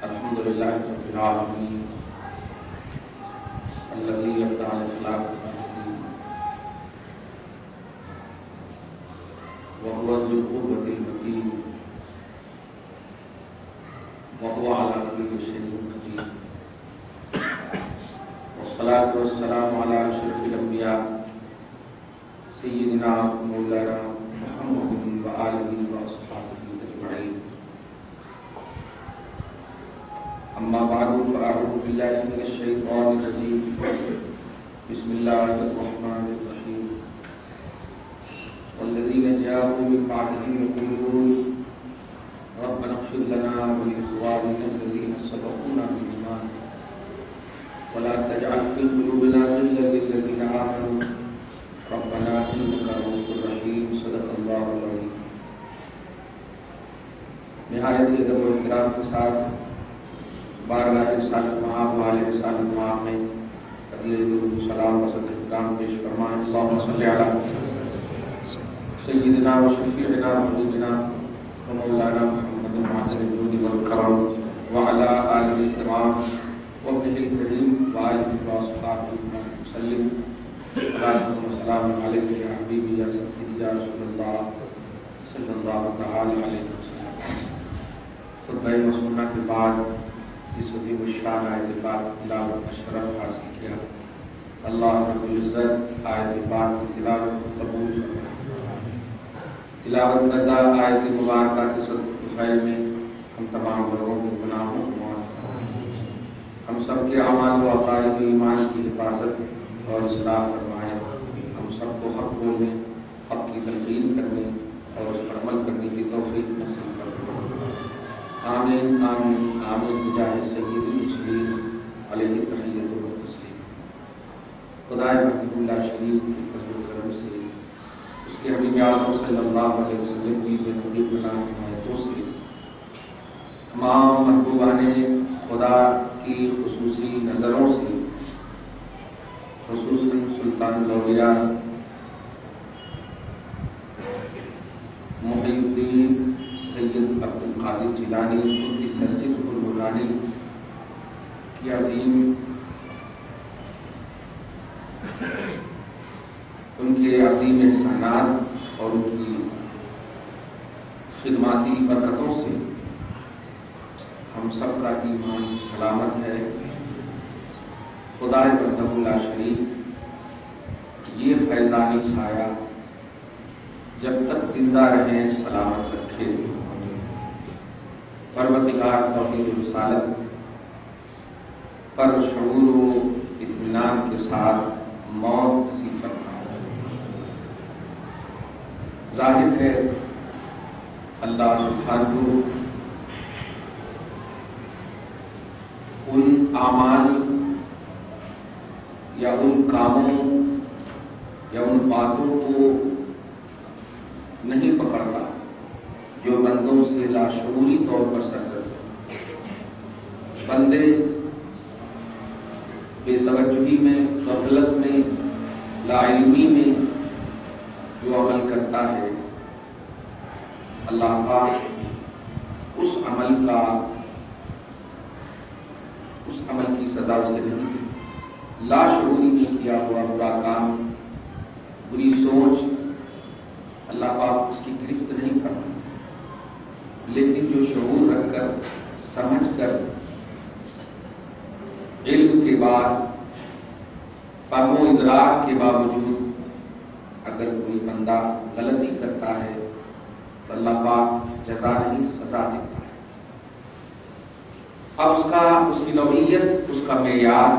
الحمد للہ رب العالمین الذی ابدع الاخلاق بالدین وهو ذو القوة المتین وهو على كل شيء قدیر والصلاة والسلام على أشرف الأنبياء سيدنا مولانا محمد وآله وأصحابه أجمعين. أما بعد فأعوذ بالله من الشيطان الرجيم. بسم الله الرحمن الرحيم. والذين جاءوا من بعدهم يقولون ربنا اغفر لنا ولإخواننا الذين سبقونا بالإيمان ولا تجعل في قلوبنا غلا للذين آمنوا ربنا إنك رؤوف رحيم. صدق اللہ العظیم. نہایت ادب و احترام کے ساتھ بارگاہ رسالت مآب والے رسالت مآب میں قدیر درود و سلام و صد احترام پیش فرمائیں. اللہم صلی علی سیدنا و شفیعنا و حبیبنا و مولانا محمد معظم الجود والکرم وعلی آلہ الکرام وابنہ الکریم وآلہ واصحابہ وسلم. السلام علیکم یا حبیبی یا سیدی یا رسول اللہ صلی اللہ تعالی علیہ وسلم. خطبہ مسنونہ کے بعد اس عظیم الشان آیت پاک تلاوت کا شرف حاصل کیا. اللہ رب العزت آیت پاک کی تلاوت کو قبول فرمائے. تلاوت کردہ آیت مبارکہ کے صدقہ خیر میں ہم تمام لوگوں کے گناہوں کو معاف فرمائے. ہم سب کے اعمال و عقائد و ایمان کی حفاظت اور اصلاح فرمائے. ہم سب کو حق بولنے، حق کی تلقین کرنے اور اس پر عمل کرنے کی توفیق نصیب فرمائے. آمین آمین آمین بجاہ سید المرسلین علیہ تحیۃ و تسلیم. خدائے محبوب اللہ شریف کے فضل و کرم سے، اس کے حبیب اعظم صلی اللہ علیہ وسلم کی بے نظیر پناہ عنایتوں سے، تمام محبوبان خدا کی خصوصی نظروں سے، خصوصاً سلطان الاولیاء محی الدین سید عبد القادر جیلانی قدس سرہ النورانی کی عظیم، ان کے عظیم احسانات اور ان کی خدماتی برکتوں سے ہم سب کا ایمان سلامت ہے. خدائے وحدہ لا شریک یہ فیضانی سایہ جب تک زندہ رہیں سلامت رکھے. پروردگار توحید و رسالت پر شعور و اطمینان کے ساتھ موت نصیب فرمائے. ظاہر ہے اللہ سبحانہ ان اعمال یا ان کاموں یا ان باتوں کو نہیں پکڑتا جو بندوں سے لاشعوری طور پر سرزد. بندے بے توجہی میں، غفلت میں، لا علمی میں جو عمل کرتا ہے، اللہ پاک اس عمل کی سزا اسے نہیں دی. لاشعوری میں کیا ہوا برا کام، بری سوچ، اللہ پاک اس کی گرفت نہیں فرماتا. لیکن جو شعور رکھ کر، سمجھ کر، علم کے بعد، فہم و ادراک کے باوجود اگر کوئی بندہ غلطی کرتا ہے تو اللہ پاک جزا نہیں سزا دیتا ہے. اب اس کی نوعیت، اس کا معیار،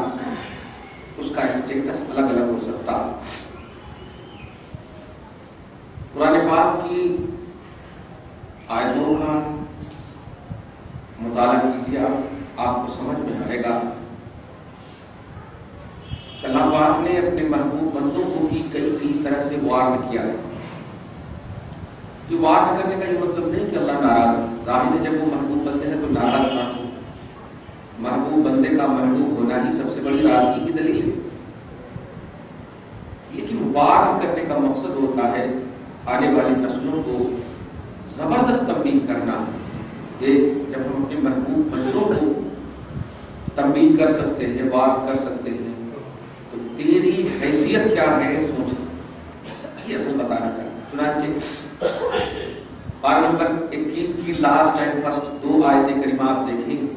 اس کا اسٹیٹس الگ الگ ہو سکتا. قرآن پاک کی آیتوں کا مطالعہ کیجیے، آپ کو سمجھ میں آئے گا. اللہ پاک نے اپنے محبوب بندوں کو بھی کئی طرح سے وارن کیا ہے. یہ وارن کرنے کا یہ مطلب نہیں کہ اللہ ناراض ہے. ظاہر ہے جب وہ محبوب بندے ہیں تو ناراض نہ سے. محبوب بندے کا محبوب ہونا ہی سب سے بڑی ناراضگی کی دلیل ہے. لیکن وارن کرنے کا مقصد ہوتا ہے آنے والی نسلوں کو زبردست تنبیہ کرنا دیکھ جب ہم اپنے محبوب بندوں کو تنبیہ کر سکتے ہیں، بات کر سکتے ہیں، تو تیری حیثیت کیا ہے سوچ، یہ اصل بتانا چاہتا ہوں۔ چنانچہ پارہ نمبر 21 کی لاسٹ اینڈ فرسٹ 2 آیتیں کریمہ آپ دیکھیں گے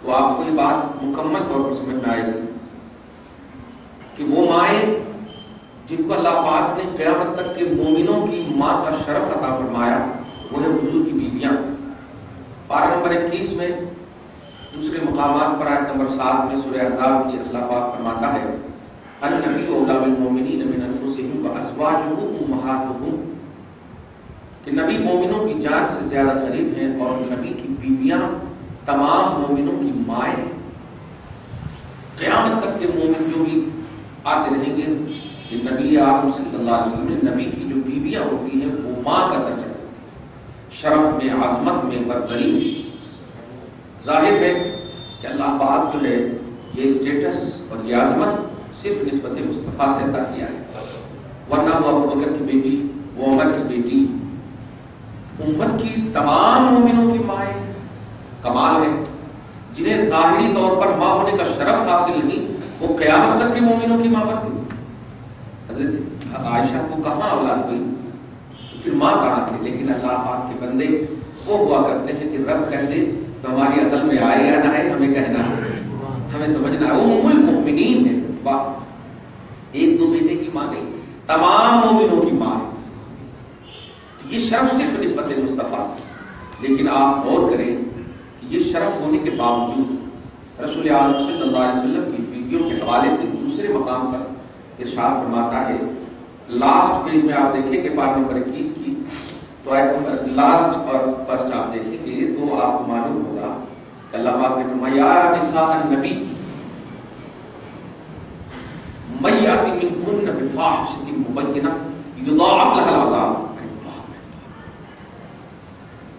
تو آپ کو یہ بات مکمل طور پر سمجھ میں آئے گی کہ وہ مائیں جن کو اللہ پاک نے قیامت تک کے مومنوں کی ماں کا شرف عطا فرمایا وہ ہے حضور کی بیویاں۔ پارہ نمبر 21 میں دوسرے مقامات پر آیت نمبر 7 میں سورہ احزاب کی اللہ پاک فرماتا ہے النبی اولی بالمؤمنین من انفسہم وازواجہ امہاتہم، کہ نبی مومنوں کی جان سے زیادہ قریب ہیں اور نبی کی بیویاں تمام مومنوں کی مائیں۔ قیامت تک کے مومن جو بھی آتے رہیں گے کہ نبی اعظم صلی اللہ علیہ وسلم نے نبی کی جو بیویاں ہوتی ہیں وہ ماں کا درجہ ہوتی ہے، شرف میں، عظمت میں، برتری میں۔ ظاہر ہے کہ اللہ پاک جو ہے یہ اسٹیٹس اور یہ عظمت صرف نسبت مصطفیٰ سے عطا کیا ہے، ورنہ وہ ابو بکر کی بیٹی، وہ عمر کی بیٹی، امت کی تمام مومنوں کی مائیں۔ کمال ہے جنہیں ظاہری طور پر ماں ہونے کا شرف حاصل نہیں وہ قیامت تک کے مومنوں کی ماں بن گئی۔ حضرت عائشہ کو کہاں اولاد ہوئی تو پھر ماں کہاں سے؟ لیکن اللہ پاک کے بندے وہ ہوا کرتے ہیں کہ رب کہہ دے تو ہماری عقل میں آئے یا نہ آئے ہمیں کہنا ہے، ہمیں سمجھنا ہے۔ وہ ام المؤمنین ہے، ایک دو بیٹے کی ماں نہیں، تمام مومنوں کی ماں ہے۔ یہ شرف صرف نسبت مصطفیٰ سے، لیکن آپ غور کریں کہ یہ شرف ہونے کے باوجود رسول اعظم صلی اللہ علیہ وسلم کی بیویوں کے حوالے سے دوسرے مقام پر ارشاد فرماتا ہے، لاسٹ پیج میں آپ دیکھیں کہ پارہ نمبر 21 کی تو آیت نمبر لاسٹ اور فرسٹ آپ دیکھیں گے تو آپ کو معلوم ہوگا کہ اللہ پاک نے فرمایا یا نساء النبی من یأتی منکن بفاحشۃ مبینہ یضاعف لها العذاب۔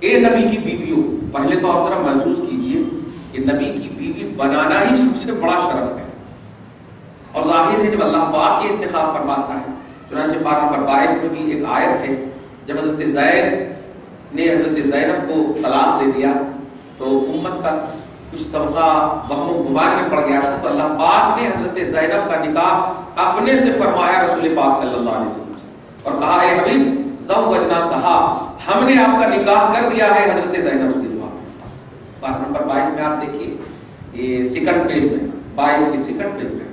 اے نبی کی بیویوں، پہلے تو آپ ذرا محسوس کیجئے کہ نبی کی بیوی بنانا ہی سب سے بڑا شرف ہے، اور ظاہر ہے جب اللہ پاک یہ انتخاب فرماتا ہے، چنانچہ پارہ نمبر 22 میں بھی ایک آیت ہے جب حضرت زید نے حضرت زینب کو طلاق دے دیا تو امت کا کچھ طبقہ وہم و گمان میں پڑ گیا تھا، تو اللہ پاک نے حضرت زینب کا نکاح اپنے سے فرمایا رسول پاک صلی اللہ علیہ وسلم سے، اور کہا اے حبیب زوجنا، کہا ہم نے آپ کا نکاح کر دیا ہے حضرت زینب سے۔ پارہ نمبر 22 میں آپ دیکھیے، یہ سیکنڈ پیج میں 22 کی سیکنڈ پیج میں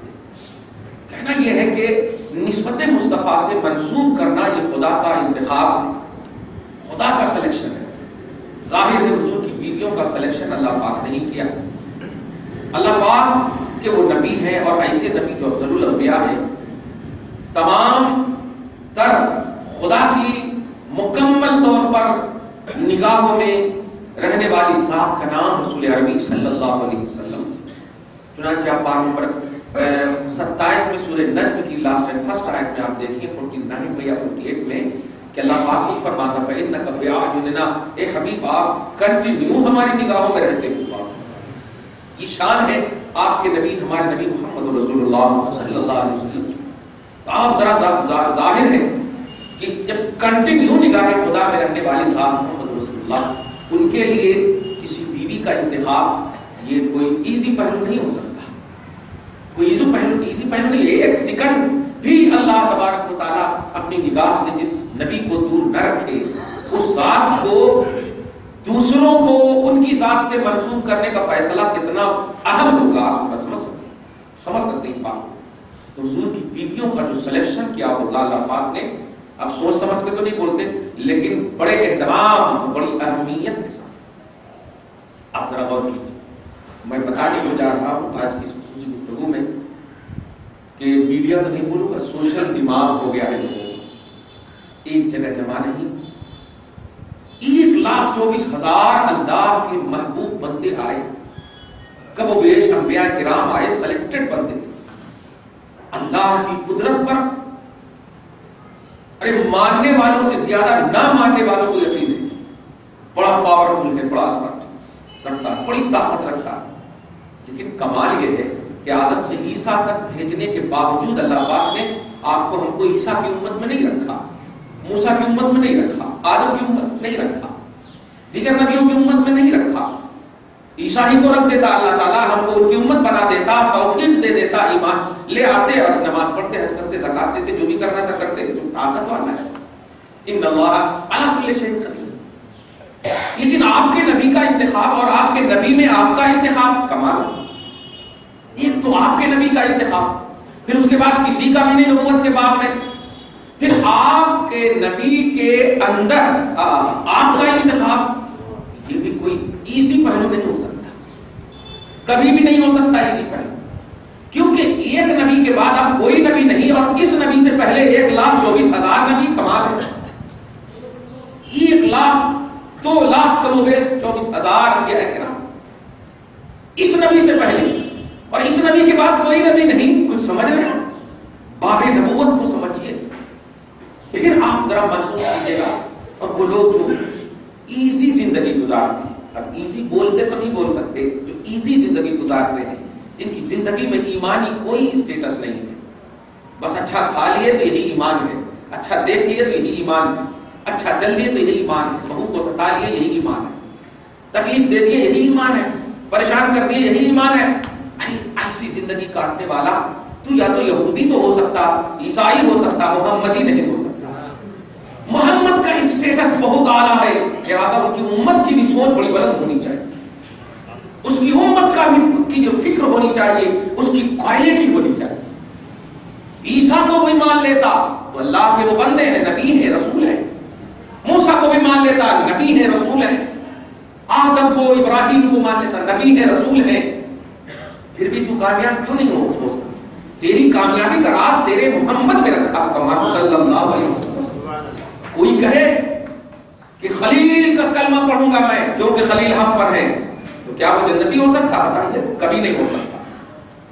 کہنا یہ ہے کہ نسبت مصطفیٰ سے منسوب کرنا یہ خدا کا انتخاب ہے، خدا کا سلیکشن ہے۔ ظاہر ہے حضور کی بیویوں کا سلیکشن اللہ پاک نہیں کیا، اللہ پاک کہ وہ نبی ہے اور ایسے نبی جو افضل الانبیاء ہیں، تمام تر خدا کی مکمل طور پر نگاہوں میں رہنے والی ذات کا نام رسول عربی صلی اللہ علیہ وسلم۔ چنانچہ آپ پارہ نمبر 27 میں سورہ نجم کی لاسٹ اینڈ فرسٹ آیت میں آپ دیکھیں 49 میں یا 48 میں کہ اللہ پاک کو فرماتا فَإِنَّكَ بِأَعْيُنِنَا، اے حبیب آپ کنٹینیو ہماری نگاہوں میں رہتے ہو۔ یہ شان ہے آپ کے نبی، ہمارے نبی محمد رسول اللہ صلی اللہ علیہ وسلم۔ تو آپ ذرا ظاہر ہے کہ جب کنٹینیو نگاہ خدا میں رہنے والی ذات محمد رسول اللہ، ان کے لیے کسی بیوی کا انتخاب یہ کوئی ایزی پہلو نہیں ہو سکتا، کوئی ایزی پہلو نہیں ہے۔ ایک سیکنڈ بھی اللہ تبارک و تعالیٰ اپنی نگاہ سے جس نبی کو دور نہ رکھے، اس ذات کو دوسروں کو ان کی ذات سے منسوب کرنے کا فیصلہ کتنا اہم ہوگا، آپ سمجھ سکتے اس بات کو۔ تو حضور کی بیویوں کا جو سلیکشن کیا ہوگا اللہ پاک نے، اب سوچ سمجھ کے تو نہیں بولتے لیکن بڑے اہتمام، بڑی اہمیت کے ساتھ آپ ذرا غور کیجیے۔ میں بتانے کو جا رہا ہوں آج کی اس خصوصی گفتگو میں کہ میڈیا تو نہیں بولوں گا، سوشل دماغ ہو گیا ہے لوگوں کو، ایک جگہ جمع نہیں، 1,24,000 اللہ کے محبوب بندے آئے، کم و بیش انبیاء کرام آئے، سلیکٹڈ بندے تھے، اللہ کی قدرت پر ارے ماننے والوں سے زیادہ نہ ماننے والوں کو یقین ہے، بڑا پاورفل ہے، بڑا اثر رکھتا ہے، بڑی طاقت رکھتا ہے، لیکن کمال یہ ہے کہ آدم سے عیسیٰ تک بھیجنے کے باوجود اللہ پاک نے آپ کو، ہم کو عیسیٰ کی امت میں نہیں رکھا، موسیٰ کی امت میں نہیں رکھا، آدم کی امت نہیں رکھا، دیگر نبیوں کی امت میں نہیں رکھا. عیسیٰ ہی کو رکھ دیتا اللہ تعالیٰ, ہم کو ان کی امت بنا دیتا, توفیق دے دیتا, ایمان لے آتے اور نماز پڑھتے, حج کرتے, زکات دیتے, جو بھی کرنا تھا کرتے, جو طاقت والا ہے. ان اللہ علی کل شیء قدیر. لیکن آپ کے نبی کا انتخاب اور آپ کے نبی میں آپ کا انتخاب کمال. ایک تو آپ کے نبی کا انتخاب, پھر اس کے بعد کسی کا بھی نہیں نبوت کے باب میں, پھر آپ کے نبی کے اندر آپ کا انتخاب. یہ بھی کوئی ایزی پہلو نہیں ہو سکتا, کبھی بھی نہیں ہو سکتا ایزی پہلو, کیونکہ ایک نبی کے بعد اب کوئی نبی نہیں, اور اس نبی سے پہلے 1,24,000 نبی. کمال ہے. 1,02,00,000 کم و بیش 24,000 انبیاء کرام اس نبی سے پہلے, اور اس نبی کے بعد کوئی نبی نہیں. کچھ سمجھ رہے ہیں؟ باب نبوت کو سمجھیے, پھر آپ ذرا محسوس کیجیے گا. اور وہ لوگ جو ایزی زندگی گزارتے ہیں, اب ایزی بولتے تو نہیں بول سکتے, جو ایزی زندگی گزارتے ہیں, جن کی زندگی میں ایمانی کوئی اسٹیٹس نہیں ہے, بس اچھا کھا لیے تو یہی ایمان ہے, اچھا دیکھ لیے تو یہی ایمان ہے, اچھا چل دیے تو یہی ایمان ہے, بہو کو ستا لیے یہی ایمان ہے, تکلیف دے دیے یہی ایمان ہے, پریشان کر دیے یہی ایمان ہے. ایسی زندگی کاٹنے والا تو یا تو یہودی تو ہو سکتا, عیسائی ہو سکتا, محمدی نہیں ہو سکتا. محمد کا اسٹیٹس بہت اعلیٰ ہے, لہٰذا ان کی امت کی بھی سوچ بڑی بلند ہونی چاہیے, اس کی امت کا بھی کی جو فکر ہونی چاہیے, اس کی کوالٹی ہونی چاہیے. عیسیٰ کو بھی مان لیتا تو اللہ کے وہ بندے ہیں, نبی ہیں, رسول ہیں. موسیٰ کو بھی مان لیتا, نبی ہیں, رسول ہیں. آدم کو, ابراہیم کو مان لیتا, نبی ہیں, رسول ہیں. پھر بھی تو کامیاب کیوں نہیں ہو سکتا؟ تیری کامیابی کا راز تیرے محمد میں رکھا صلی اللہ علیہ وسلم. کوئی کہے کہ خلیل کا کلمہ پڑھوں گا میں کیونکہ خلیل ہم پر ہے, تو کیا وہ جنتی ہو سکتا؟ بتائیے, کبھی نہیں ہو سکتا.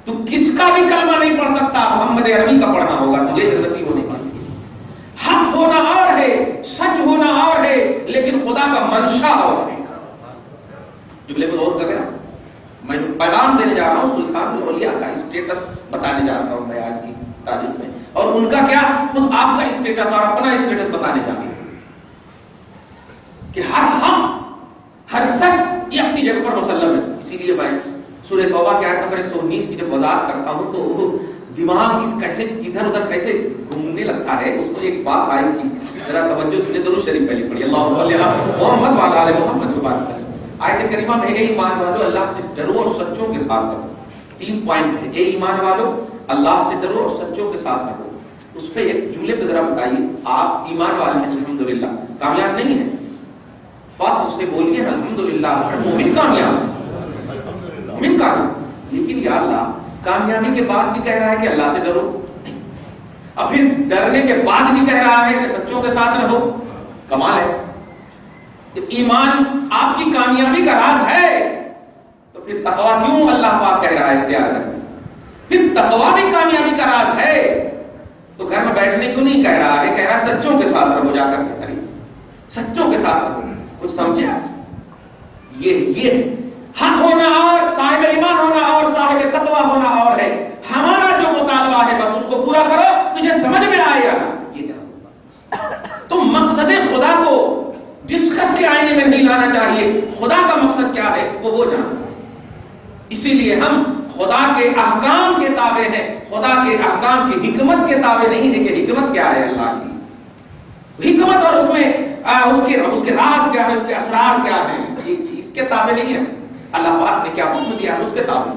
تو کس کا بھی کلمہ نہیں پڑھ سکتا, محمد عربی کا پڑھنا ہوگا تجھے جنتی ہونے کے لیے. حق ہونا اور ہے, سچ ہونا اور ہے, لیکن خدا کا منشا اور ہے. جملے کو غور کریں, میں جو پیغام دینے جا رہا ہوں سلطان الاولیاء کا اسٹیٹس بتانے جا رہا ہوں میں آج کی تاریخ میں, اور ان کا کیا, خود آپ کا اسٹیٹس اور اپنا اسٹیٹس بتانے جا رہا ہوں کہ ہر حق ہر سچ یہ اپنی جگہ پر مسلم ہے. اسی لیے میں سورہ توبہ کے آیت نمبر 119 کی جب وضاحت کرتا ہوں تو دماغ کیسے ادھر ادھر کیسے گھومنے لگتا ہے. اس کو ایک بات آئی تھی, ذرا توجہ سنیے, درود شریف پہلے پڑھیے, اللہم صلی علی محمد وعلی آل محمد وبارک وسلم. آیت کریمہ میں اے ایمان والو اللہ سے ڈرو اور سچوں کے ساتھ رہو. 3 پوائنٹ ہے, اے ایمان والو اللہ سے ڈرو اور سچوں کے ساتھ رہو. اس پہ ایک جملے پہ ذرا بتائیے, آپ ایمان والے ہیں الحمدللہ, کامیاب نہیں ہیں, فخر سے بولیے الحمدللہ, مومن کامیاب ہے, مومن کامیاب. لیکن یا اللہ کامیابی کے بعد بھی کہہ رہا ہے کہ اللہ سے ڈرو, اور پھر ڈرنے کے بعد بھی کہہ رہا ہے کہ سچوں کے ساتھ رہو. کمال ہے. جب ایمان آپ کی کامیابی کا راز ہے تو پھر تقویٰ کیوں اللہ پاک کہہ رہا ہے اختیار کریں؟ پھر تقویٰ بھی کامیابی کا راز ہے تو گھر میں بیٹھنے کیوں نہیں کہہ رہا ہے؟ کہہ رہا ہے سچوں کے ساتھ رہو, جا کر کے کریں, سچوں کے ساتھ رہو. کچھ سمجھے آپ؟ یہ حق ہونا اور صاحب ایمان ہونا اور صاحب تقویٰ ہونا اور ہے. ہمارا جو مطالبہ ہے بس اس کو پورا کرو, تجھے سمجھ میں آئے گا. یہ کیا تم مقصد خدا کو ڈسکس کے آئینے میں نہیں لانا چاہیے. خدا کا مقصد کیا ہے وہ جانتا. اسی لیے ہم خدا کے احکام کے تابع ہیں, خدا کے احکام کی حکمت کے تابع نہیں ہے کہ حکمت کیا ہے اللہ کی حکمت, اور اس میں اس کے راز کیا ہے, اس کے اسرار کیا ہیں, اس کے تابع نہیں ہے. اللہ پاک نے کیا حکم دیا اس کے تابع.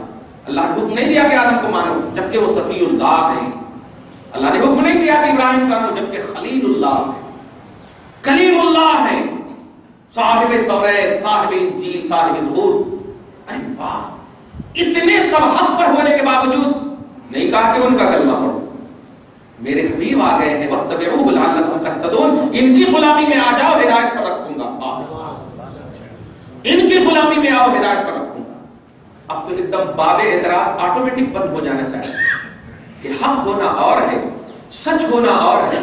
اللہ نے حکم نہیں دیا کہ آدم کو مانو جبکہ وہ صفی اللہ ہے. اللہ نے حکم نہیں دیا کہ ابراہیم کو مانو جبکہ خلیل اللہ ہے, کلیم اللہ ہے, صاحب توریت, صاحب انجیل, صاحب زبور. ارے واہ, اتنے سب حق پر ہونے کے باوجود نہیں کہا کہ ان کا کلمہ پڑھو. میرے حبیب آ گئے ہیں, وَاتَّبِعُوهُ لَعَلَّكُمْ تَهْتَدُونَ, ان کی غلامی میں آ جاؤ ہدایت پر رکھوں گا. ان کی غلامی میں آؤ ہدایت پر رکھوں گا. اب تو ایک دم باب اعتراض آٹومیٹک بند ہو جانا چاہیے کہ حق ہونا اور ہے, سچ ہونا اور ہے.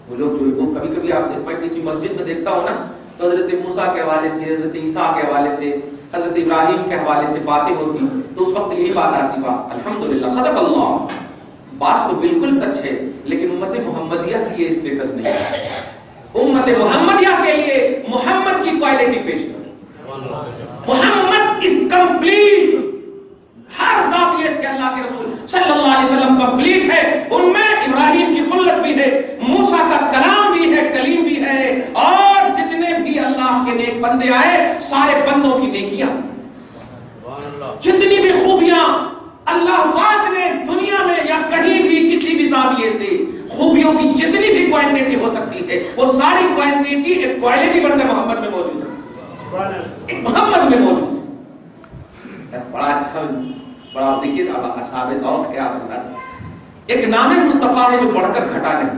وہ لوگ جو وہ کبھی کبھی آپ میں کسی مسجد میں دیکھتا ہوں نا, تو حضرت موسیٰ کے حوالے سے, حضرت عیسیٰ کے حوالے سے, حضرت ابراہیم کے حوالے سے باتیں ہوتی, تو اس وقت یہی بات آتی, واہ الحمدللہ صدق اللہ. بات تو بالکل سچ ہے, لیکن امت محمدیہ کی یہ اسٹیٹس نہیں ہے. امت محمدیہ کے لیے محمد کی کوالٹی پیش کرو. محمد از کمپلیٹ. ہر زاویے سے اللہ کے رسول صلی اللہ علیہ وسلم کمپلیٹ ہے. ان میں ابراہیم کی خلت بھی ہے, موسیٰ کا کلام بھی ہے, کلیم بھی ہے, اور جتنے بھی اللہ کے نیک بندے آئے سارے بندوں کی نیکیاں, جتنی بھی خوبیاں اللہ پاک نے دنیا میں یا کہیں بھی کسی بھی زاویے سے خوبیوں کی جتنی بھی کوانٹٹی ہو سکتی ہے وہ ساری کوانٹٹی ایک کوالٹی بن کر محمد میں موجود ہے, ایک محمد میں موجود ہے. بڑا اچھا, بڑا دیکھیے اب اصحاب ذوق ہے. آپ ایک نام مصطفیٰ ہے جو بڑھ کر گھٹا نہیں.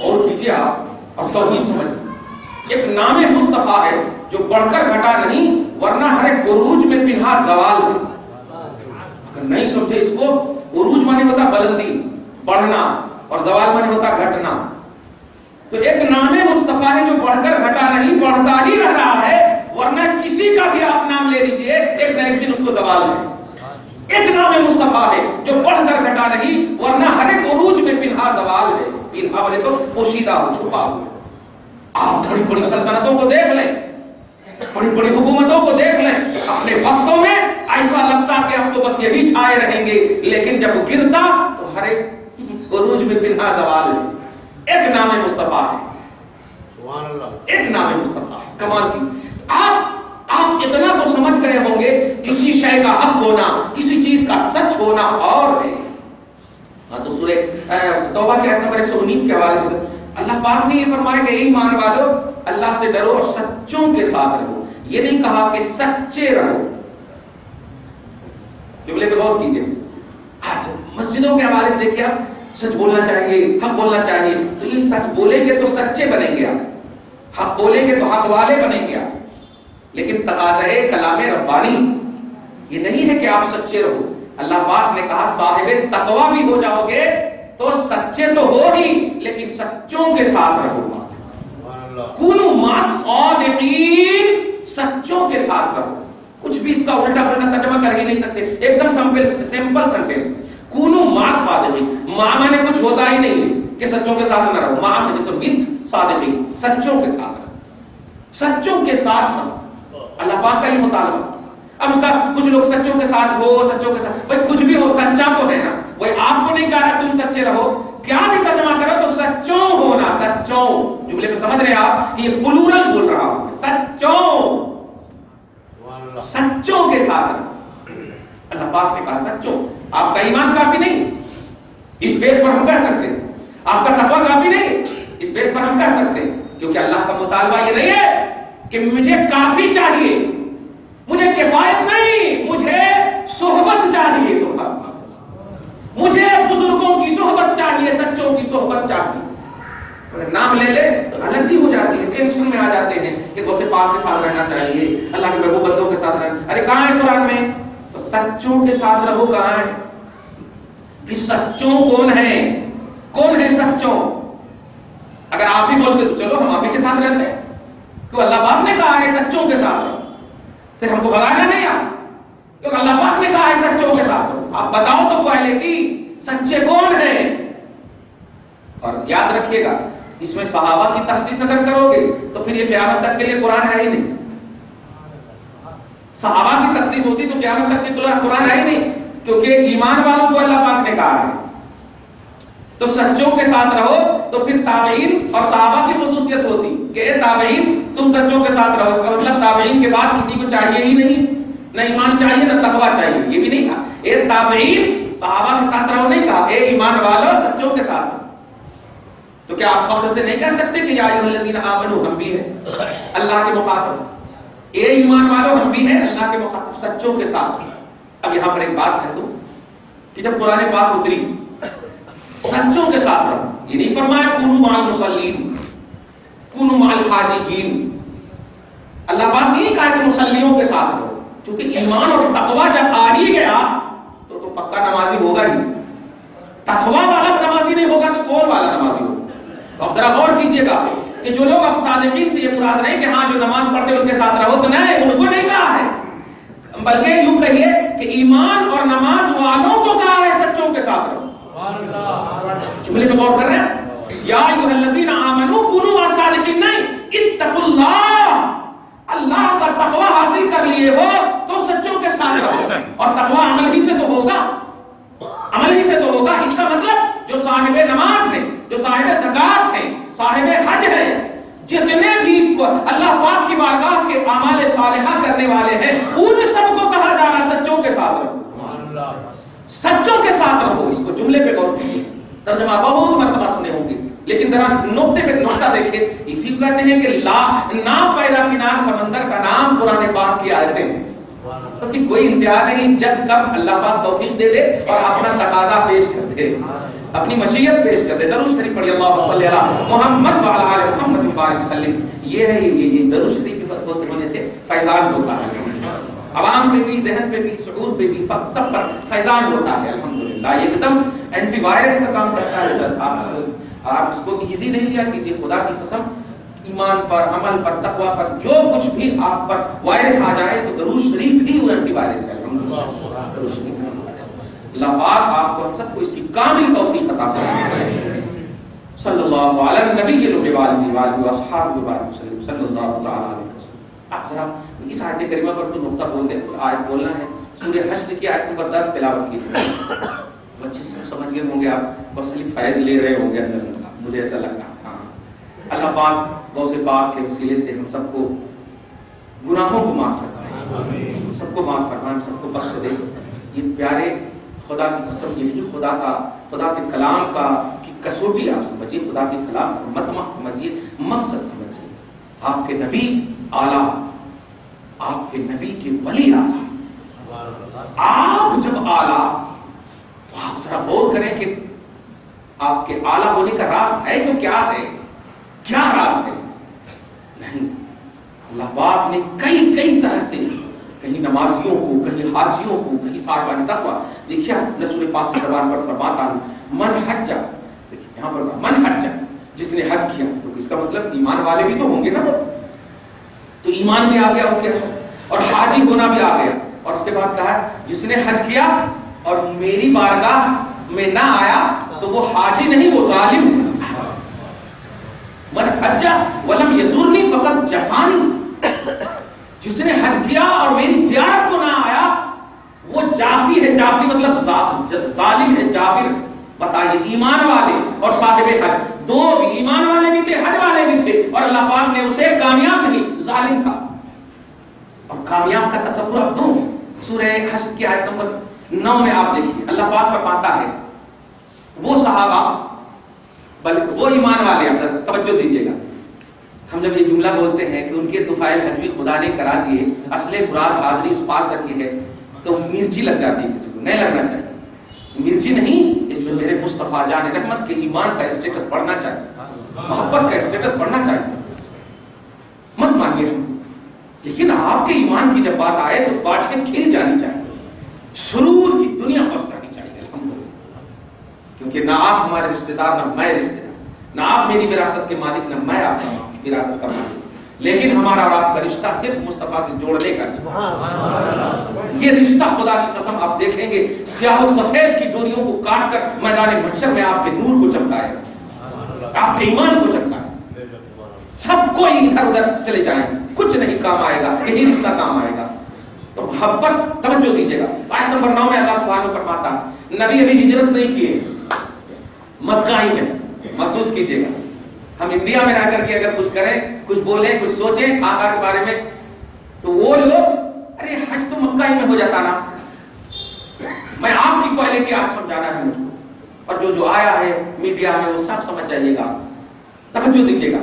اور کیجیے آپ اور توحید سمجھیں. ایک نام مصطفیٰ ہے جو بڑھ کر گھٹا نہیں, ورنہ ہر ایک عروج میں پنہا زوال ہے. اگر نہیں سمجھے اس کو, عروج مانے ہوتا بلندی, بڑھنا, اور زوال مانے ہوتا گھٹنا. تو ایک نام مصطفیٰ ہے جو بڑھ کر گھٹا نہیں, بڑھتا ہی رہ رہا ہے, ورنہ کسی کا بھی آپ نام لے لیجئے ایک نہ ایک دن اس کو زوال ہے. ایک نام مصطفیٰ ہے جو بڑھ کر گھٹا نہیں, ورنہ ہر ایک عروج میں پنہا زوال ہے. پنہا بولے تو پوشیدہ ہو, چھپا ہو. آپ بڑی بڑی سلطنتوں کو دیکھ لیں, بڑی بڑی حکومتوں کو دیکھ لیں, اپنے وقتوں میں ایسا لگتا کہ اب تو بس یہی چھائے رہیں گے, لیکن جب گرتا تو ہر ایک عروج میں پنہا زوال ہے. ایک نام مصطفیٰ ہے, ایک نام مصطفیٰ ہے. کمال کی. آپ اتنا تو سمجھ گئے ہوں گے کسی شے کا حق ہونا, کسی چیز کا سچ ہونا اور ہے. تو سورہ توبہ کے آیت نمبر 119 کے حوالے سے اللہ پاک نے یہ فرمایا کہ اے ایمان والو اللہ سے ڈرو اور سچوں کے ساتھ رہو. یہ نہیں کہا کہ سچے رہو. جملے کو غور کیجیے. آج مسجدوں کے حوالے سے دیکھیے, آپ سچ بولنا چاہیے, حق بولنا چاہیے, تو یہ سچ بولیں گے تو سچے بنیں گے آپ, حق بولیں گے تو حق والے بنیں گے آپ. لیکن تقاضۂ کلام ربانی یہ نہیں ہے کہ آپ سچے رہو. اللہ پاک نے کہا صاحب تقویٰ بھی ہو جاؤ گے تو سچے تو ہو ہی, لیکن سچوں کے ساتھ رہو. کونوا مع الصادقین, سچوں کے ساتھ رہو. کچھ بھی اس کا الٹا پلٹا ترجمہ کر ہی نہیں سکتے, ایک دم سمپل سینٹینس. کونوا مع الصادقین, مع مانے کچھ ہوتا ہی نہیں کہ سچوں کے ساتھ نہ رہو. مع مانے جیسے وتھ صادقین, سچوں کے ساتھ رہو, سچوں کے ساتھ رہو. اللہ پاک کا ہی مطالبہ. اب اس کا کچھ لوگ سچوں کے ساتھ ہو, سچوں کے ساتھ, بھائی کچھ بھی ہو سچا تو ہے نا. وہی آپ کو نہیں کہا رہا تم سچے رہو, کیا بھی ترجمہ کرو تو سچوں ہونا. سچوں جملے میں سمجھ رہے ہیں آپ کہ یہ پلورل بول رہا ہوں. سچوں, سچوں کے ساتھ رہو. اللہ پاک نے کہا سچوں. آپ کا ایمان کافی نہیں, اس بیس پر ہم کہہ سکتے ہیں. آپ کا تقویٰ کافی نہیں, اس بیس پر ہم کہہ سکتے ہیں. کیونکہ اللہ کا مطالبہ یہ نہیں ہے کہ مجھے کافی چاہیے, مجھے کفایت نہیں, مجھے صحبت چاہیے. صحبت, مجھے بزرگوں کی صحبت چاہیے, سچوں کی صحبت چاہیے. اگر نام لے لے تو الرجی ہو جاتی ہے, ٹینشن میں آ جاتے ہیں کہ غوث پاک کے ساتھ رہنا چاہیے, اللہ کے محبوب بندوں کے ساتھ رہنا. ارے کہاں ہے قرآن میں؟ تو سچوں کے ساتھ رہو کہاں ہے؟ پھر سچوں کون ہے؟ کون ہے سچوں؟ اگر آپ ہی بولتے تو چلو ہم آپ ہی کے ساتھ رہتے ہیں. تو اللہ پاک نے کہا ہے سچوں کے ساتھ رہو, پھر ہم کو بھگانا نہیں آپ, کیونکہ اللہ پاک نے کہا ہے سچوں کے ساتھ رہو. آپ بتاؤ تو کوالٹی, سچے کون ہیں؟ اور یاد رکھیے گا اس میں صحابہ کی تخصیص اگر کرو گے تو پھر یہ قیامت تک کے لیے قرآن ہے ہی نہیں. صحابہ کی تخصیص ہوتی تو قیامت تک کے قرآن ہے ہی نہیں, کیونکہ ایمان والوں کو اللہ پاک نے کہا ہے. تو سچوں کے ساتھ رہو تو پھر تابعین اور صحابہ کی خصوصیت ہوتی کہ اے تابعین تم سچوں کے ساتھ رہو. اس کا مطلب تابعین کے بعد کسی کو چاہیے ہی نہیں, نہ ایمان چاہیے نہ تقویٰ چاہیے. یہ بھی نہیں کہا اے تابعین صحابہ کے ساتھ رہو, نہیں کہا اے ایمان والو سچوں کے ساتھ رہو. تو کیا آپ فخر سے نہیں کہہ سکتے کہ یا ایھا الذین آمنوا ہم بھی ہیں اللہ کے مخاطب, اے ایمان والو ہم بھی ہیں اللہ کے مخاطب, سچوں کے ساتھ. اب یہاں پر ایک بات کہہ دوں کہ جب قرآن پاک اتری سچوں کے ساتھ رہو, یہ نہیں فرمایا کونوا مع المصلین, کونوا مع الحاجین. اللہ پاک نے نہیں کہا کہ مصلیوں کے ساتھ رہو, کیونکہ ایمان اور تقویٰ جب آ ہی گیا تو پکا نمازی ہوگا ہی. تقویٰ والا نمازی نہیں ہوگا تو کون والا نمازی ہوگا؟ تو اب ذرا غور کیجیے گا کہ جو لوگ اب صادقین سے یہ مراد نہیں کہ ہاں جو نماز پڑھتے ان کے ساتھ رہو, تو نہیں, ان کو نہیں کہا ہے, بلکہ یوں کہیے کہ ایمان اور نماز والوں کو کہا ہے سچوں کے ساتھ رہو. جملے پہ غور کر رہے ہیں. یا ایھا الذین آمنوا کونوا مع الصادقین نہیں، اتقوا اللہ، اللہ کا تقوی حاصل کر لیے ہو تو سچوں کے ساتھ رہو، اور تقوی عمل ہی سے تو ہوگا، عمل ہی سے تو ہوگا۔ اس کا مطلب جو صاحب نماز ہیں، جو صاحب زکوٰۃ ہیں، صاحب حج ہیں، جتنے بھی اللہ پاک کی بارگاہ کے اعمال صالحہ کرنے والے ہیں، ان سب کو کہا جا رہا ہے سچوں کے ساتھ رہو، سچوں کے ساتھ رہو۔ اس کو جملے پہ غور کیجیے، ترجمہ بہت مرتبہ سنے ہوں گے، لیکن ذرا نقطے پہ نقطہ دیکھیں۔ اسی کو کہتے ہیں کہ نام پیدا کنار سمندر کا نام قرآن پاک کی آیتیں، اس کی کوئی انتہا نہیں، جب کب اللہ پاک توفیق دے دے اور اپنا تقاضا پیش کر دے، اپنی مشیت پیش کر دے۔ درود شریف پڑھی، اللہم صلی علی محمد وعلی آل محمد وبارک وسلم۔ یہ ہے یہ درود شریف کی بات ہونے سے فیضان ہوتا ہے، عوام پہ بھی، ذہن پہ بھی، شعور پہ بھی، سب پر فیضان ہوتا ہے الحمدللہ۔ یہ ایک دم اینٹی وائرس کا کام کرتا ہے۔ آپ اس کو ایزی نہیں لیا کیجیے، خدا کی قسم، ایمان پر، عمل پر، تقوی پر جو کچھ بھی آپ پر وائرس آ جائے تو درود شریف ہی اینٹی وائرس ہے الحمدللہ۔ درود شریف اللہ پاک آپ کو ہم سب کو اس کی کامل توفیق عطا فرمائے۔ صلی اللہ علی النبی وآلہ وصحبہ وسلم، صلی اللہ تعالی علیہ وسلم۔ آپ ذرا اس آیت کریمہ پر تو نقطہ بول دیں، آیت بولنا ہے، سورہ حشر کی آیت نمبر 10 تلاوت کی ہے۔ اچھے سے سمجھ گئے ہوں گے آپ، بس خالی فیض لے رہے ہوں گے اندر، مجھے ایسا لگ رہا۔ ہاں، اللہ پاک غوث پاک کے وسیلے سے ہم سب کو گناہوں کو معاف فرمائے، ہم سب کو معاف فرمائے، ہم سب کو بخش دے۔ یہ پیارے خدا کی قسم، یہی خدا کے کلام کا کی کسوٹی آپ سمجھیے، خدا کے کلام کا مطمع سمجھیے، مقصد سمجھیے۔ آپ کے نبی اعلیٰ، آپ کے نبی کے ولی اعلیٰ، آپ جب اعلیٰ تو آپ ذرا غور کریں کہ آپ کے اعلیٰ ہونے کا راز ہے تو کیا ہے، کیا راز ہے؟ نہیں، اللہ پاک نے کئی طرح سے، کہیں نمازیوں کو، کہیں حاجیوں کو، کہیں صاحبان تقوی، دیکھیے رسول پاک کی زبان پر فرماتا ہے من حج، دیکھیے یہاں پر من حج، جس نے حج کیا، تو اس کا مطلب ایمان والے بھی تو ہوں گے نا، وہ تو ایمان بھی آ گیا اس کے اندر، اور حاجی ہونا بھی آ گیا، اور اس کے بعد کہا جس نے حج کیا اور میری بارگاہ میں نہ آیا تو وہ حاجی نہیں، وہ ظالم ہے۔ من حج ولم یزورنی فقط جفانی، جس نے حج کیا اور میری زیارت کو نہ آیا وہ جافی ہے، جافی مطلب ظالم ہے، جابر۔ بتائیے، ایمان والے اور صاحب حج دو بھی، ایمان والے بھی تھے، حج والے بھی تھے، اور اللہ پاک نے اسے کامیاب نہیں، ظالم کا۔ اور کامیاب کا تصور اب دوں، سورہ حشر کی آیت نمبر 9 میں آپ دیکھیے، اللہ پاک فرماتا ہے وہ صحابہ، بلکہ وہ ایمان والے، آپ توجہ دیجیے گا، ہم جب یہ جملہ بولتے ہیں کہ ان کے طفیل حج بھی خدا نے کرا دیے، اصل مراد حاضری اس بات کر کے ہے تو مرچی لگ جاتی ہے، کسی کو نہیں لگنا چاہیے، مرچی نہیں، اس میں میرے مصطفیٰ جان رحمت کے ایمان کا اسٹیٹس بڑھنا چاہیے، محبت کا اسٹیٹس بڑھنا چاہیے، مت مانیے ہم، لیکن آپ کے ایمان کی جب بات آئے تو باچھیں کھل جانی چاہیے، سرور کی دنیا پس جانی چاہیے الحمدللہ، کیونکہ نہ آپ ہمارے رشتہ دار، نہ میں رشتہ دار، نہ آپ میری وراثت کے مالک، نہ میں آپ کی وراثت کا مالک، لیکن ہمارا اور آپ کا رشتہ صرف مصطفیٰ سے جوڑنے کا ہے۔ یہ رشتہ خدا کی قسم آپ دیکھیں گے سیاہ و سفید کی ڈوریوں کو کاٹ کر میدان محشر میں آپ کے نور کو چمکائے گا، آپ کے ایمان کو چمکائے گا، سب کوئی ادھر ادھر چلے جائیں کچھ نہیں کام آئے گا، یہی رشتہ کام آئے گا۔ تو محبت، توجہ دیجیے گا، آیت نمبر 9 میں اللہ سبحانہ فرماتا ہے نبی ابھی ہجرت نہیں کیے، مکہ ہی میں، محسوس کیجیے گا، ہم انڈیا میں رہ کر کے اگر کچھ کریں، کچھ بولیں، کچھ سوچیں آقا کے بارے میں، تو وہ لوگ ارے حج تو مکہ ہی میں ہو جاتا نا، میں آپ کی کوالٹی آج سمجھانا ہے مجھ کو، اور جو آیا ہے میڈیا میں وہ سب سمجھ جائیے گا، توجہ دیجیے گا۔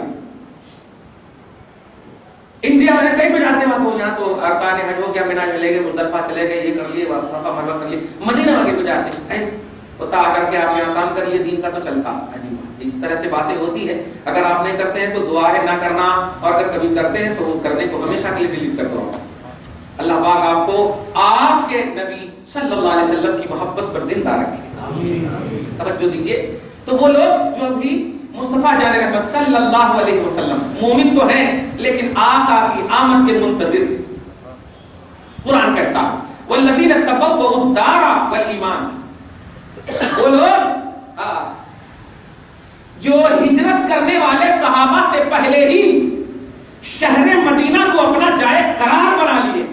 انڈیا میں کہیں پہ جاتے ہیں تو یہاں تو ارکان حج ہو گیا، مینا چلے گئے، مزدلفہ چلے گئے، یہ کر لیے، صفا مروہ کر لیے، مدینہ آگے کو جاتے ہیں ہوتا آ کر کے آپ یہاں کام کر لیے، دین کا تو چلتا، عجیب اس طرح سے باتیں ہوتی ہے۔ اگر آپ نہیں کرتے ہیں تو دعا ہے نہ کرنا، اور اگر کبھی کرتے ہیں تو وہ کرنے کو ہمیشہ کے لیے ڈیلیٹ کر دو۔ اللہ پاک آپ کو آپ کے نبی صلی اللہ علیہ وسلم کی محبت پر زندہ رکھے، توجہ دیجیے۔ تو وہ لوگ جو بھی مصطفیٰ جان رحمت صلی اللہ علیہ وسلم مومن تو ہیں لیکن آقا کی آمد کے منتظر، قرآن کہتا والذین تبوؤا الدار والایمان، وہ لوگ جو ہجرت کرنے والے صحابہ سے پہلے ہی شہر مدینہ کو اپنا جائے قرار بنا لیے.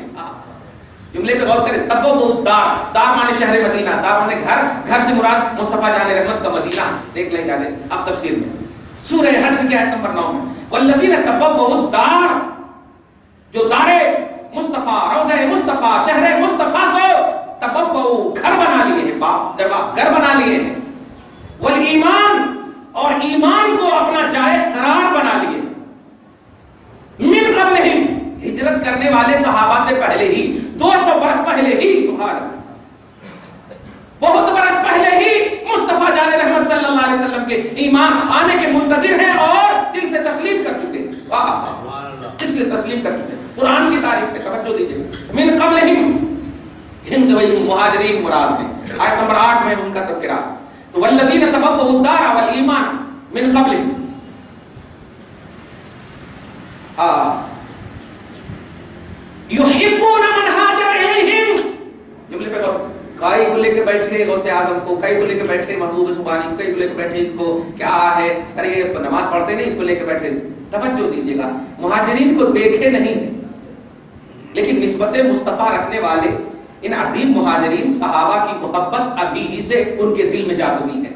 جملے پہ غور کریں. تب وہ دار، دار مانے شہر مدینہ، دار مانے گھر، گھر سے مراد مصطفیٰ جان رحمت کا مدینہ. دیکھ لیں آگے اب تفسیر میں سورہ حشر کی آیت نمبر 9 میں والذین تبوؤا الدار، جو دار مصطفیٰ، روضہ مصطفیٰ، شہر مصطفیٰ کو تبوؤا گھر بنا لیے ہیں، باپ جواب گھر بنا لیے ہیں، والایمان اور ایمان کو اپنا جائے قرار بنا لیے، من قبلہم ہجرت کرنے والے صحابہ سے پہلے ہی، 200 برس پہلے ہی، سبحان اللہ، بہت برس پہلے ہی مصطفیٰ جان رحمت صلی اللہ علیہ وسلم کے ایمان آنے کے منتظر ہیں اور دل سے تسلیم کر چکے ہیں. دل سے تسلیم کر چکے ہیں. قرآن کی تعریف ہے، توجہ دیجیے. من قبلہم، ہم سے وہی مہاجرین مراد ہیں. آیت نمبر 8 میں ان کا تذکرہ. تو والذین تبوؤا الدار والایمان من قبلہم، یحبون من ہاجر الیہم. جملے پہ کئی کو لے کے بیٹھے غوث اعظم کو، کئی کو لے کے بیٹھے محبوب سبحانی کو، کئی کو لے کے بیٹھے اس کو کیا ہے، ارے یہ نماز پڑھتے نہیں، اس کو لے کے بیٹھے. توجہ دیجیے گا، مہاجرین کو دیکھے نہیں لیکن نسبت مصطفیٰ رکھنے والے ان عظیم مہاجرین صحابہ کی محبت ابھی ہی سے ان کے دل میں جاگزی ہے.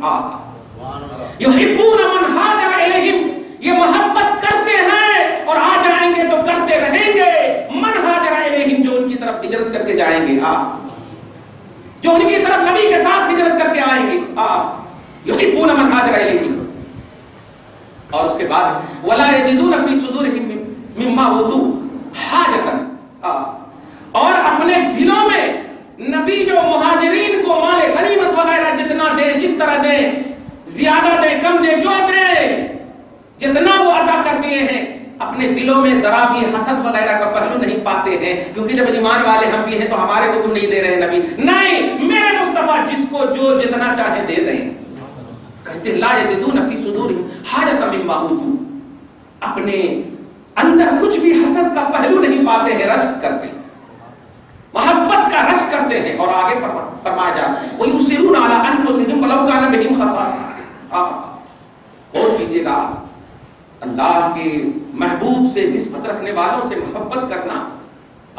یحبون من ہاجر الیہم، یہ محبت کرتے ہیں اور آ جائیں گے تو کرتے رہیں گے. من ہاجر الیہم، جو ان کی طرف ہجرت کر کے جائیں گے، جو ان کی طرف نبی کے ساتھ ہجرت کر کے آئیں گے. یحبون من ہاجر الیہم. اور اس کے بعد ولا یجدون فی صدورہم مما اوتوا حاجۃ، اور اپنے دلوں میں نبی جو مہاجرین کو مال غنیمت وغیرہ جتنا دے، جس طرح دے، زیادہ دے کم دے، جو دے جتنا وہ عطا کر دیے ہیں، اپنے دلوں میں ذرا بھی حسد وغیرہ کا پہلو نہیں پاتے ہیں. کیونکہ جب ایمان والے ہم بھی ہیں تو ہمارے کو کیوں نہیں دے رہے نبی؟ نہیں، میرے مصطفیٰ جس کو جو جتنا چاہے دے دیں. کہتے لا یجدون فی صدورہم حاجۃ مما اوتوا، اپنے اندر کچھ بھی حسد کا پہلو نہیں پاتے ہیں، رشک کرتے ہیں، محبت کا رشک کرتے ہیں. اور آگے فرمایا جا وَيُؤْثِرُونَ عَلَىٰ أَنفُسِهِمْ وَلَوْ كَانَ بِهِمْ خَصَاصَةٌ. اور کیجیے گا، اللہ کے محبوب سے نسبت رکھنے والوں سے محبت کرنا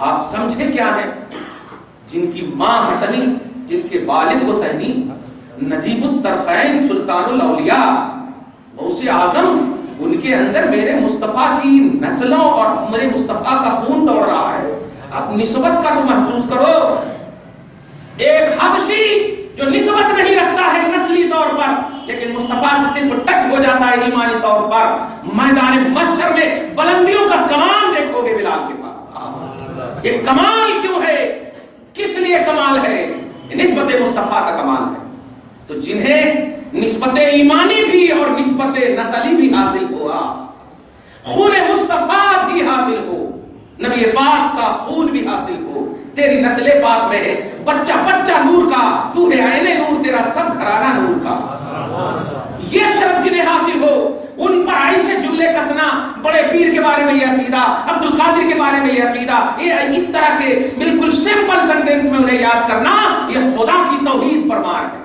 آپ سمجھے کیا ہے؟ جن کی ماں حسنی، جن کے والد حسینی، نجیب الطرفین سلطان الاولیاء غوث اعظم، ان کے اندر میرے مصطفیٰ کی نسلوں اور میرے مصطفیٰ کا خون دوڑ رہا ہے. اب نسبت کا تو محسوس کرو. ایک حبشی جو نسبت نہیں رکھتا ہے نسلی طور پر، لیکن مصطفیٰ سے صرف ٹچ ہو جاتا ہے ایمانی طور پر، میدان محشر میں بلندیوں کا کمال دیکھو گے بلال کے پاس. یہ کمال کیوں ہے؟ کس لیے کمال ہے؟ نسبت مصطفیٰ کا کمال ہے. تو جنہیں نسبت ایمانی بھی اور نسبت نسلی بھی حاصل ہوا، خون مصطفیٰ بھی حاصل ہو، نبی پاک کا خون بھی حاصل ہو، تیری نسل پاک میں ہے، بچہ بچہ نور کا، تو ہے عین نور، تیرا سب گھرانہ نور کا. یہ شرف جنہیں حاصل ہو، ان پر ایسے جملے کسنا، بڑے پیر کے بارے میں یہ عقیدہ، عبد القادر کے بارے میں یہ عقیدہ، یہ اس طرح کے بالکل سمپل سینٹینس میں انہیں یاد کرنا، یہ خدا کی توحید پر مار ہے،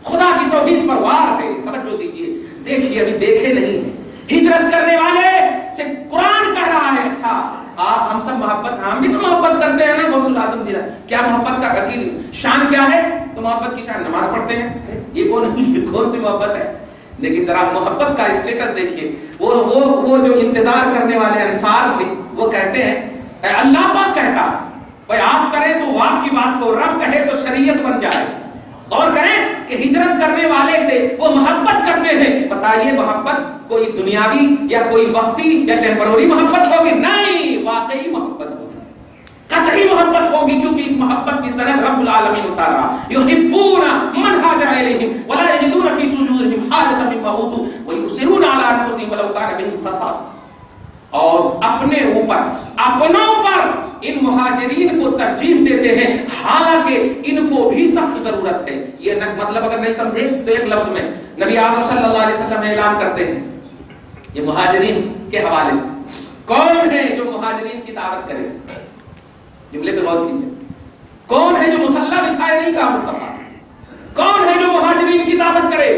خدا کی توحید پر وار ہے. توجہ دیجیے، دیکھیے ابھی دیکھے نہیں، ہجرت کرنے والے سے قرآن کہہ رہا ہے اچھا آپ ہم سب محبت، ہم بھی تو محبت کرتے ہیں نا غوث الاعظم جی. کیا محبت کا وکیل شان کیا ہے؟ تو محبت کی شان نماز پڑھتے ہیں، یہ کون سی محبت ہے؟ لیکن ذرا محبت کا اسٹیٹس دیکھیے. وہ جو انتظار کرنے والے انصار تھے، وہ کہتے ہیں اے اللہ پاک کہتا بھائی آپ کریں تو آپ کی بات کو، رب کہے تو شریعت بن جائے. غور کریں کہ ہجرت کرنے والے سے وہ محبت کرتے ہیں. بتائیے محبت کوئی دنیاوی یا کوئی وقتی یا ٹیمپرری محبت ہوگی؟ نہیں، واقعی محبت ہوگی، قطعی محبت ہوگی، کیونکہ اس محبت کی سند رب العالمین اتارا. یحبون من ہاجر الیہم ولا یجدون فی صدورہم حاجۃ مما اوتوا ویؤثرون علی انفسہم ولو کان بہم خصاصۃ. اور اپنے اوپر، اپنوں پر ان مہاجرین کو ترجیح دیتے ہیں، حالانکہ ان کو بھی سخت ضرورت ہے. یہ مطلب اگر نہیں سمجھے تو ایک لفظ میں نبی اعظم صلی اللہ علیہ وسلم اعلان کرتے ہیں یہ مہاجرین کے حوالے سے. کون ہے جو مہاجرین کی دعوت کرے؟ جملے پہ غور کیجیے. کون ہے جو مصلی بچھائے نہیں کہا مصطفیٰ؟ کون ہے جو مہاجرین کی دعوت کرے؟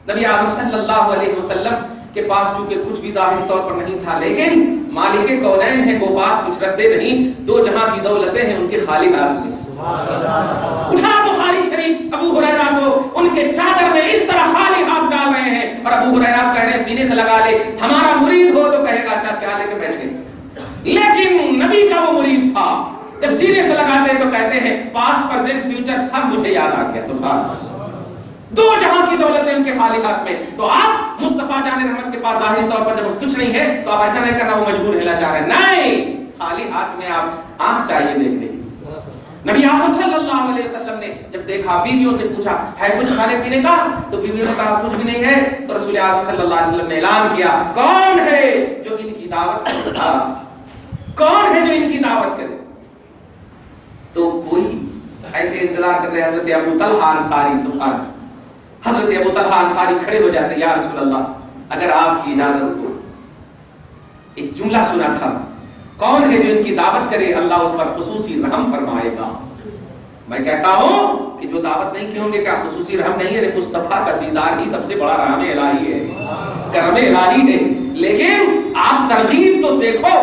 نبی اعظم صلی اللہ علیہ وسلم کے پاس چونکہ کچھ بھی ظاہری طور پر نہیں تھا، لیکن مالک کونین ہیں، وہ پاس کچھ رکھتے نہیں، دو جہاں کی دولتیں ہیں ان کے خالق آدمی ہیں۔ اٹھا بخاری شریف ابو ہریرہ کو ان کے چادر میں اس طرح خالی ہاتھ ڈال رہے ہیں، اور ابو ہریرہ کہہ رہے ہیں سینے سے لگا لے، ہمارا مرید ہو تو کہے گا اچھا کیا لے کے بیٹھے، لیکن نبی کا وہ مرید تھا، جب سینے سے لگاتے ہیں تو کہتے ہیں پاسٹ پریزنٹ فیوچر سب مجھے یاد آ گیا۔ سبحان اللہ، دو جہاں کی دولتیں ان کے خالق ہاتھ میں۔ تو آپ مصطفیٰ جان رحمت کے پاس ظاہری طور پر جب کچھ نہیں ہے تو آپ ایسا نہیں کرنا وہ مجبور ہلا چاہ رہے ہیں، نہیں، خالی ہاتھ میں آپ آنکھ چاہیے دیکھنے کی۔ نبی اعظم صلی اللہ علیہ وسلم نے جب دیکھا، بیویوں سے پوچھا ہے کچھ کھانے پینے کا، تو بیویوں نے کہا کچھ بھی نہیں ہے، تو رسول اعظم صلی اللہ علیہ وسلم نے اعلان کیا کون ہے جو ان کی دعوت کرے، کون ہے جو ان کی دعوت کرے؟ تو کوئی ایسے انتظار کرتے ہیں، حضرت ابو طلحہ انصاری، سبحان، حضرت ابو طلحہ انصاری کھڑے ہو جاتے ہیں، یا رسول اللہ اگر آپ کی اجازت ہو، ایک جملہ سنا تھا، کون ہے جو ان کی دعوت کرے اللہ اس پر خصوصی رحم فرمائے گا۔ میں کہتا ہوں کہ جو دعوت نہیں کی ہوں گے کیا خصوصی رحم نہیں ہے؟ مصطفیٰ کا دیدار ہی سب سے بڑا رحم الہی ہے، کرم الہی ہے۔ لیکن آپ ترغیب تو دیکھو،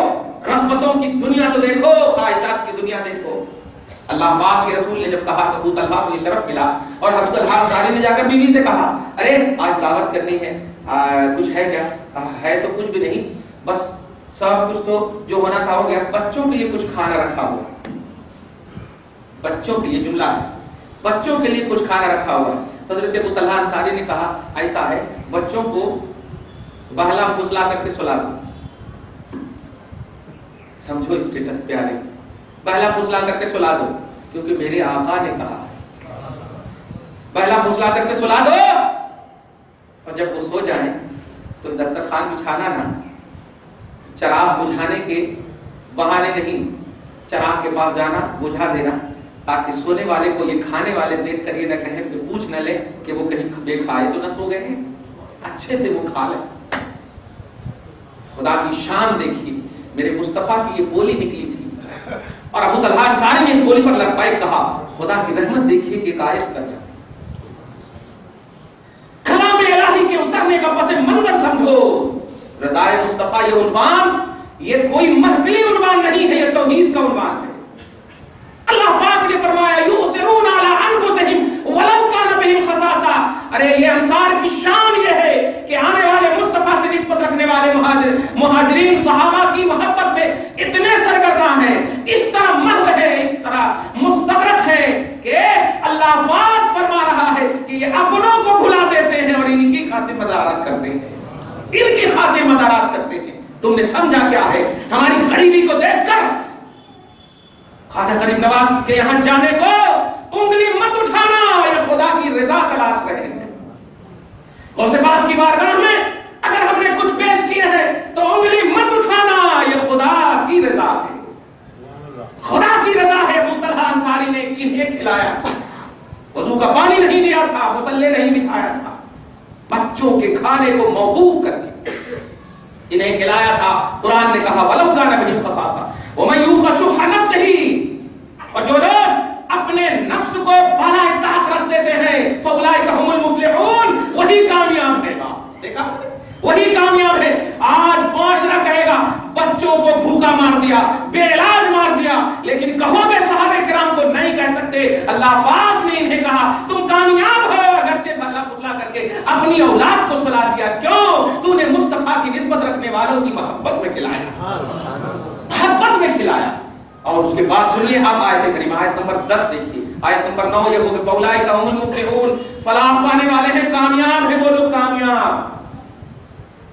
رغبتوں کی دنیا تو دیکھو، خواہشات کی دنیا دیکھو۔ اللہ پاک کے رسول نے جب کہا ابو طلحہ کو یہ شرف ملا، اور ابو طلحہ انصاری نے جا کر بیوی سے کہا ارے آج دعوت کرنی ہے، کچھ ہے کیا؟ ہے تو کچھ بھی نہیں، بس سب کچھ تو جو ہونا تھا ہو گیا، بچوں کے لیے کچھ کھانا رکھا ہوا، بچوں کے لیے، جملہ ہے بچوں کے لیے کچھ کھانا رکھا ہوا۔ حضرت ابو طلحہ انصاری نے کہا ایسا ہے بچوں کو بہلا پھسلا کر کے سلا دو، سمجھو اسٹیٹس پیارے، بہلا پھسلا کر کے سلا دو، کیونکہ میرے آقا نے کہا بہلا پھسلا کر کے سلا دو، اور جب وہ سو جائیں تو دسترخوان بچھانا نہ، چراغ بجھانے کے بہانے نہیں، چراغ کے پاس جانا بجھا دینا، تاکہ سونے والے کو یہ کھانے والے دیکھ کر یہ نہ کہیں کہ پوچھ نہ لے کہ وہ کہیں بے کھائے تو نہ سو گئے ہیں، اچھے سے وہ کھا لیں۔ خدا کی شان دیکھیے، میرے مصطفیٰ کی یہ بولی نکلی تھی، اور ابو طلحہ انصاری نے اس بولی پر لبیک کہا۔ خدا کی رحمت دیکھیے کہ ایک آیت کر جاتی، کلام الہی کے اترنے کا پس منظر سمجھو۔ رضا مصطفیٰ یہ عنوان، یہ کوئی محفلی عنوان نہیں ہے، یہ توحید کا عنوان ہے۔ اللہ پاک نے فرمایا یؤثرون علی انفسہم ولو کان بہم خصاصہ، ارے یہ انصار کی شان یہ ہے کہ آنے والے مصطفیٰ سے نسبت رکھنے والے مہاجرین صحابہ کی محبت میں اتنے سرگرداں ہیں، اس طرح محو ہے، اس طرح مستغرق ہے کہ اللہ پاک فرما رہا ہے کہ یہ اپنوں کو بھلا دیتے ہیں اور ان کی خاطر مدارات کرتے ہیں، ان کی خاطر مدارات کرتے ہیں۔ تم نے سمجھا کیا ہے؟ ہماری غریبی کو دیکھ کر خواجہ غریب نواز کے یہاں جانے کو انگلی مت اٹھانا، یہ خدا کی رضا تلاش رہے ہیں۔ غوث پاک کی بارگاہ میں اگر ہم نے کچھ پیش کیا ہے تو انگلی مت اٹھانا، یہ خدا کی رضا ہے، خدا کی رضا ہے۔ ابو طلحہ انصاری نے کنہیں کھلایا، وضو کا پانی نہیں دیا تھا، مصلے نہیں بچھایا تھا، بچوں کے کھانے کو موقوف کر کے انہیں کھلایا تھا۔ قرآن نے کہا وَلَوْ كَانَ بِهِمْ خَصَاصَةٌ وَمَن يُوقَ شُحَّ نَفْسِهِ، اور جو لوگ اپنے نفس کو بالائے طاق رکھ دیتے ہیں فَأُولَٰئِكَ هُمُ الْمُفْلِحُونَ، وہی کامیاب ہے۔ دیکھا وہی کامیاب ہے۔ آج معاشرہ کہے گا بچوں کو بھوکا مار دیا، بے علاج مار دیا، لیکن کہو گے صحابہ کرام کو نہیں کہہ سکتے۔ اللہ پاک نے انہیں کہا تم کامیاب ہو، اگرچہ بھلا پھسلا کر کے اپنی اولاد کو سلا دیا، کیوں؟ تو نے مصطفیٰ کی نسبت رکھنے والوں کی محبت میں کھلایا، محبت میں کھلایا۔ اور اس کے بعد سنیے آپ آیت کریمہ، آیت نمبر 10 دیکھیے، آیت نمبر 9 یہ ہوگی فَأُولَٰئِكَ هُمُ الْمُفْلِحُونَ، فلاح پانے والے ہیں، کامیاب ہیں وہ لوگ، کامیاب۔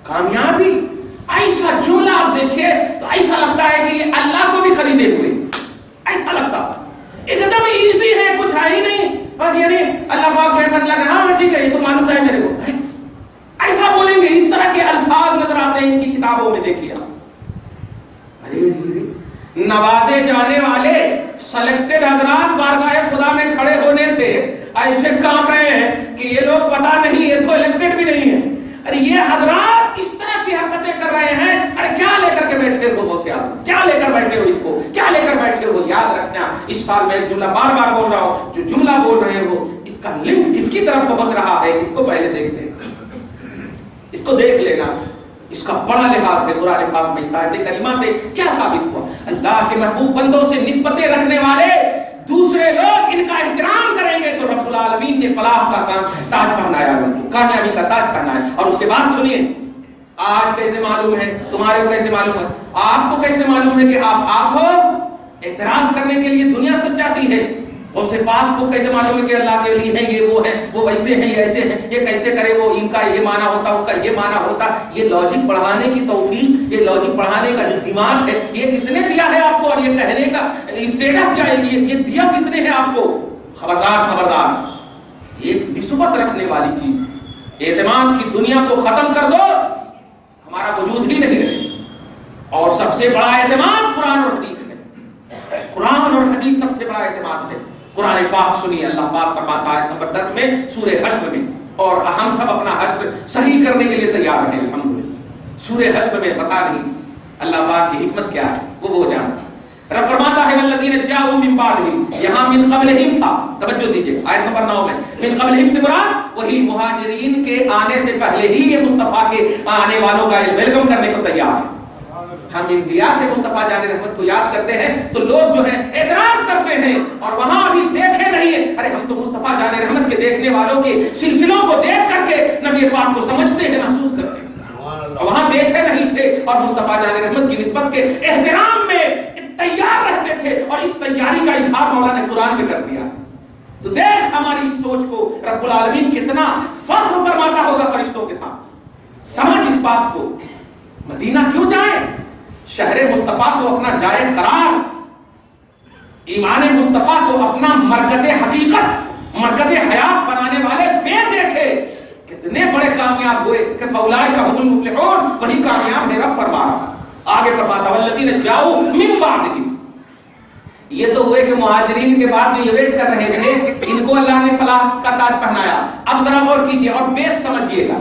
کامیابی ایسا جملہ آپ دیکھیں تو ایسا لگتا ہے کہ یہ اللہ کو بھی خریدے ہوئے، ایسا لگتا ایک دم ایزی ہے، کچھ ہے ہی نہیں، اور یعنی اللہ پاک بے فیصلہ کہ ہاں ٹھیک ہے یہ تو معلوم ہے میرے کو، ایسا بولیں گے۔ اس طرح کے الفاظ نظر آتے ہیں ان کی کتابوں میں، دیکھیے آپ، ارے نوازے جانے والے سلیکٹڈ حضرات بارگاہ خدا میں کھڑے ہونے سے ایسے کام رہے ہیں کہ یہ لوگ پتا نہیں یہ تو الیکٹڈ بھی نہیں ہے، ارے یہ حضرات اس طرح کی حرکتیں کر رہے ہیں، ارے کیا لے کر کے بیٹھے ہو غوث اعظم، کیا لے کر بیٹھے ہو ان کو، کیا لے کر بیٹھے ہو؟ یاد رکھنا اس سال میں ایک جملہ بار بول رہا ہوں، جو جملہ بول رہے ہو اس کا لنک کس کی طرف پہنچ رہا ہے اس کو پہلے دیکھ لیں۔ اس کو دیکھ لینا، اس کا بڑا لحاظ ہے قرآن پاک میں۔ اس آیت کریمہ سے کیا ثابت ہوا؟ اللہ کے محبوب بندوں سے نسبتیں رکھنے والے دوسرے لوگ ان کا احترام کریں گے تو رب العالمین نے فلاح کا تاج پہنایا، کامیابی کا تاج پہنایا۔ اور اس کے بعد سنیے، آج کیسے معلوم ہے، تمہارے کو کیسے معلوم ہے، آپ کو کیسے معلوم ہے کہ آپ ہو؟ اعتراض کرنے کے لیے دنیا سچ جاتی ہے۔ غوث پاک کو کیسے معلوم ہے کہ اللہ کے لیے ہیں، یہ وہ ہیں، وہ ویسے ہیں، یہ ایسے ہیں، یہ کیسے کرے، وہ ان کا یہ معنی ہوتا، ان کا یہ معنی ہوتا۔ یہ لاجک پڑھانے کی توفیق، یہ لاجک پڑھانے کا جو دماغ ہے، یہ کس نے دیا ہے آپ کو؟ اور یہ کہنے کا اسٹیٹس یا یہ دیا کس نے ہے آپ کو؟ خبردار خبردار، ایک نسبت رکھنے والی چیز، اعتماد کی دنیا کو ختم کر دو، ہمارا وجود ہی نہیں رہے۔ اور سب سے بڑا اعتماد قرآن اور حدیث ہے، قرآن اور حدیث سب سے بڑا اعتماد ہے۔ قرآن پاک سنیے، اللہ پاک فرماتا ہے نمبر 10 میں سورہ حشر میں، اور ہم سب اپنا حشر صحیح کرنے کے لیے تیار ہیں الحمدللہ۔ سورہ حشر میں پتہ نہیں اللہ پاک کی حکمت کیا ہے، وہ جانتا ہے۔ رب فرماتا ہے والذین جاءوا من بعدہم، یہاں من قبلہم تھا، توجہ دیجئے آیت نمبر 9 میں من قبلہم سے مراد وہی مہاجرین کے آنے سے پہلے ہی یہ مصطفیٰ کے آنے والوں کا ویلکم کرنے کو تیار ہے۔ ہم انبیاء سے مصطفیٰ جان رحمت کو یاد کرتے ہیں تو لوگ جو ہیں اعتراض کرتے ہیں، اور وہاں بھی دیکھے نہیں ہیں، ارے ہم تو مصطفیٰ جان رحمت کے دیکھنے والوں کے سلسلوں کو دیکھ کر کے نبی پاک کو سمجھتے ہیں، محسوس کرتے ہیں، اور وہاں دیکھے نہیں تھے اور مصطفیٰ جان رحمت کی نسبت کے احترام میں تیار رہتے تھے، اور اس تیاری کا اظہار مولا نے قرآن میں کر دیا۔ تو دیکھ ہماری اس سوچ کو رب العالمین کتنا فخر فرماتا ہوگا فرشتوں کے ساتھ۔ سمجھ اس بات کو، مدینہ کیوں جائیں؟ شہر مصطفیٰ کو اپنا جائے قرار، ایمان مصطفیٰ کو اپنا مرکز حقیقت، مرکز حیات بنانے والے بے دیکھے کتنے بڑے کامیاب ہوئے کہ فاولئک هم المفلحون، وہی کامیاب ہے۔ رب فرما رہا آگے فرماتا والذین جاؤوا من بعدہم، یہ تو ہوئے کہ مہاجرین کے بعد یہ ویٹ کر رہے تھے، ان کو اللہ نے فلاح کا تاج پہنایا۔ اب ذرا غور کیجیے اور بیس سمجھیے گا،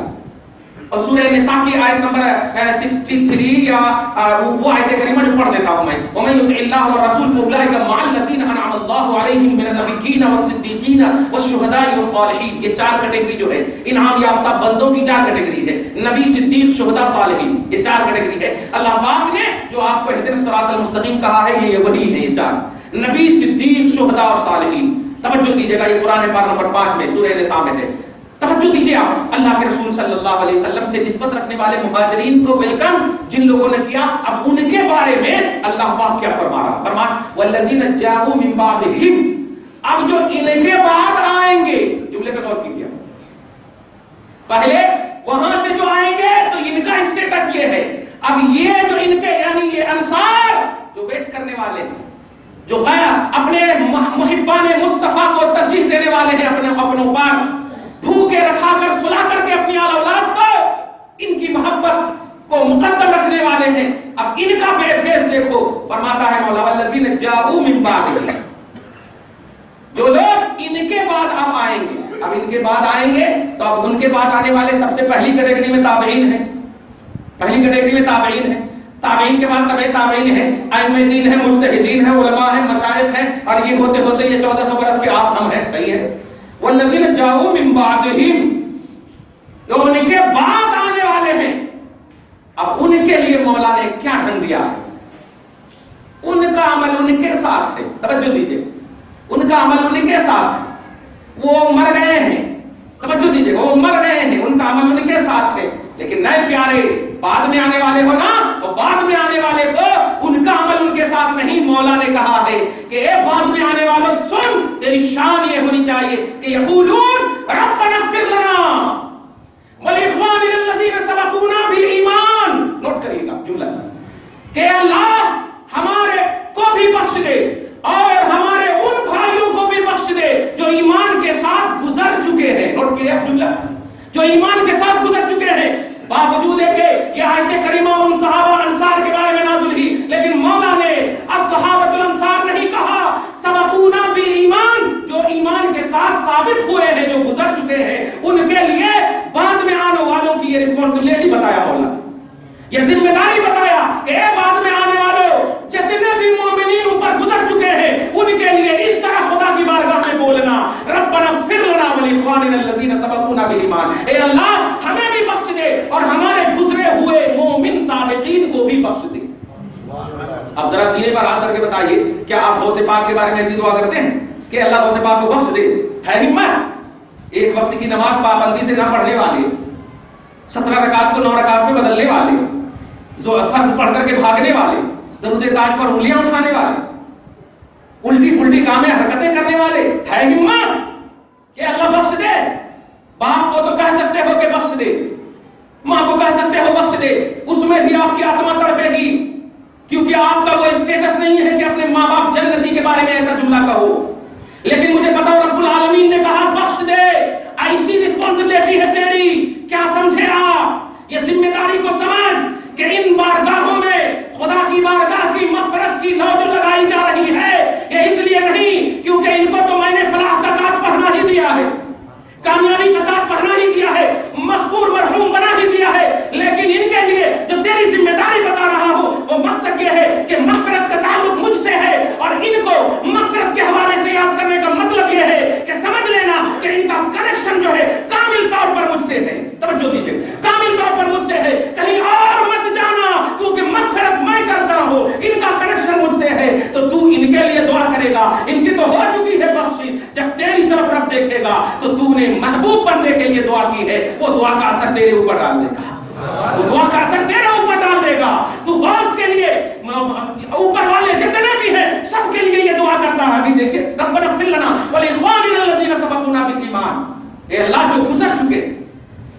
اور سورہ نساء کی آیت نمبر 63 یا وہ آیت کریمہ جو پڑھ دیتا ہوں میں، وَمَن يُطِعِ اللَّهَ وَالرَّسُولَ فَأُولَٰئِكَ مَعَ الَّذِينَ أَنْعَمَ اللَّهُ عَلَيْهِم مِّنَ النَّبِيِّينَ وَالصِّدِّيقِينَ وَالشُّهَدَاءِ وَالصَّالِحِينَ۔ یہ چار کیٹیگری جو ہے انعام یافتہ بندوں کی چار کیٹیگری ہے، نبی، صدیق، شہداء، صالحین، یہ چار کیٹیگری ہے۔ اللہ پاک نے جو آپ کو اہدنا الصراط المستقیم کہا ہے یہ وہی ہے، یہ چار، نبی، صدیق، شہداء اور صالحین۔ توجہ دیجیے گا، یہ قرآن پاک نمبر 5 میں سورہ نساء میں ہے۔ توجہ دیجیے آپ، اللہ کے رسول صلی اللہ علیہ وسلم سے نسبت رکھنے والے مہاجرین کو ویلکم جن لوگوں نے کیا، اب ان کے بارے میں اللہ پاک کیا فرما رہا، فرما والذین جاءوا من بعدہم، اب جو ان کے بعد آئیں گے، جملے پہ غور کیجیے، پہلے وہاں سے جو آئیں گے تو ان کا اسٹیٹس یہ ہے، اب یہ جو ان کے یعنی یہ انصار جو ویٹ کرنے والے ہیں، جو غیر اپنے محبان مصطفیٰ کو ترجیح دینے والے ہیں، اپنوں پر بھوکے رکھا کر سلا کر کے اپنی آل اولاد کو ان کی محبت کو مقدم رکھنے والے ہیں، اب ان کا بیس دیکھو، فرماتا ہے مولا والذین جاءوا من بعدہم، جو لوگ ان کے بعد اب آئیں گے، اب ان کے بعد آئیں گے تو اب ان کے بعد آنے والے سب سے پہلی کیٹیگری میں تابعین ہیں، پہلی کیٹیگری میں تابعین ہیں، تابعین کے بعد تبع تابعین ہیں، ائمہ دین ہیں، مجتہدین ہیں، علماء ہیں، مشائخ ہیں، اور یہ ہوتے ہوتے یہ 1400 برس کے آپ ہم ہیں، صحیح ہے۔ والذین جاؤوا من بعدہم، جو ان کے بعد آنے والے ہیں، اب ان کے لیے مولا نے کیا ڈھنگ دیا ہے، ان کا عمل ان کے ساتھ ہے، توجہ دیجیے، ان کا عمل ان کے ساتھ ہے، وہ مر گئے ہیں، توجہ دیجیے، وہ مر گئے ہیں، ان کا عمل ان کے ساتھ ہے، لیکن نئے پیارے بعد میں آنے والے ہو نا، اور بعد میں آنے والے کو ان کا عمل ان کے ساتھ نہیں، مولا نے کہا ہے کہ اے بعد میں آنے والوں سن، تیری شان یہ ہونی چاہیے کہ یقولون ربنا اغفر لنا ولاخواننا الذین سبقونا بالایمان، نوٹ کریے گا جملہ، کہ اللہ ہمارے کو بھی بخش دے اور ہمارے ان بھائیوں کو بھی بخش دے جو ایمان کے ساتھ گزر چکے ہیں، نوٹ کیجئے جملہ، جو ایمان کے ساتھ گزر چکے ہیں، باوجود ہے کہ یہ آیت کریمہ ان صحابہ انصار کے بارے میں نازل ہوئی، لیکن مولا نے الصحابۃ الانصار نہیں کہا، سبقونا بالایمان، جو ایمان کے ساتھ ثابت ہوئے ہیں، جو گزر چکے ہیں، سوال کر کے بتائیے کیا آپ غوث پاک کے بارے میں ایسی دعا کرتے ہیں کہ اللہ غوث پاک کو بخش دے؟ ہے ہمت؟ ایک وقت کی نماز پابندی سے نہ پڑھنے والے، 17 رکعت کو 9 رکعت میں بدلنے والے، فرض پڑھ کر کے بھاگنے والے، درود تاج پر انگلیاں اٹھانے والے، الٹی پلٹی کامیں حرکتیں کرنے والے، ہے ہمت کہ اللہ بخش دے؟ باپ کو تو کہہ سکتے ہو کہ بخش دے، ماں کو کہہ سکتے ہو بخش دے، اس میں بھی آپ کی آتما تڑپے گی، کیونکہ آپ کا وہ اسٹیٹس نہیں ہے کہ اپنے ماں باپ جنتی کے بارے میں ایسا جملہ کہو۔ لیکن مجھے پتا رب العالمین نے کہا بخش دے، ایسی رسپانسبلٹی ہے تیری، کیا سمجھے آپ؟ یہ ذمہ داری کو سمجھ کہ ان بارگاہوں میں خدا کی بارگاہ کی مغفرت کی لو جو لگائی جا رہی ہے، یہ اس لیے نہیں کیونکہ ان کو تو میں نے فلاح کا تاج پہنا ہی دیا ہے، کامیابی کا تاج پہنا ہی دیا ہے، مغفور مرحوم بنا ہی دیا ہے، لیکن ان کے لیے جو تیری ذمہ داری بتا رہا ہوں وہ مقصد یہ ہے کہ مغفرت کا تعلق مجھ سے ہے، اور ان کو مغفرت کے حوالے سے یاد کرنے کا مطلب یہ ہے کہ سمجھ لینا کہ ان کا کنیکشن جو ہے کامل طور پر مجھ سے ہے۔ توجہ دیجیے، کامل طور پر مجھ سے ہے، کہیں اور مت جانا، کیونکہ مغفرت میں کرتا ہوں، ان کا کنیکشن مجھ سے ہے، تو تو ان کے لیے دعا کرے گا، ان کی تو ہو چکی ہے بخشش، جب تیری طرف رب دیکھے گا تو تو نے محبوب بننے کے لیے دعا کی ہے، وہ دعا کا اثر تیرے اوپر ڈال دے گا، وہ دعا کا اثر تیرے اوپر ڈال دے گا۔ تو غوث کے لیے اوپر والے جتنے بھی ہیں سب کے لیے یہ دعا کرتا ہے۔ ابھی دیکھیں ربنا اغفر لنا ولاخواننا الذین سبقونا بالایمان، اے اللہ جو گزر چکے،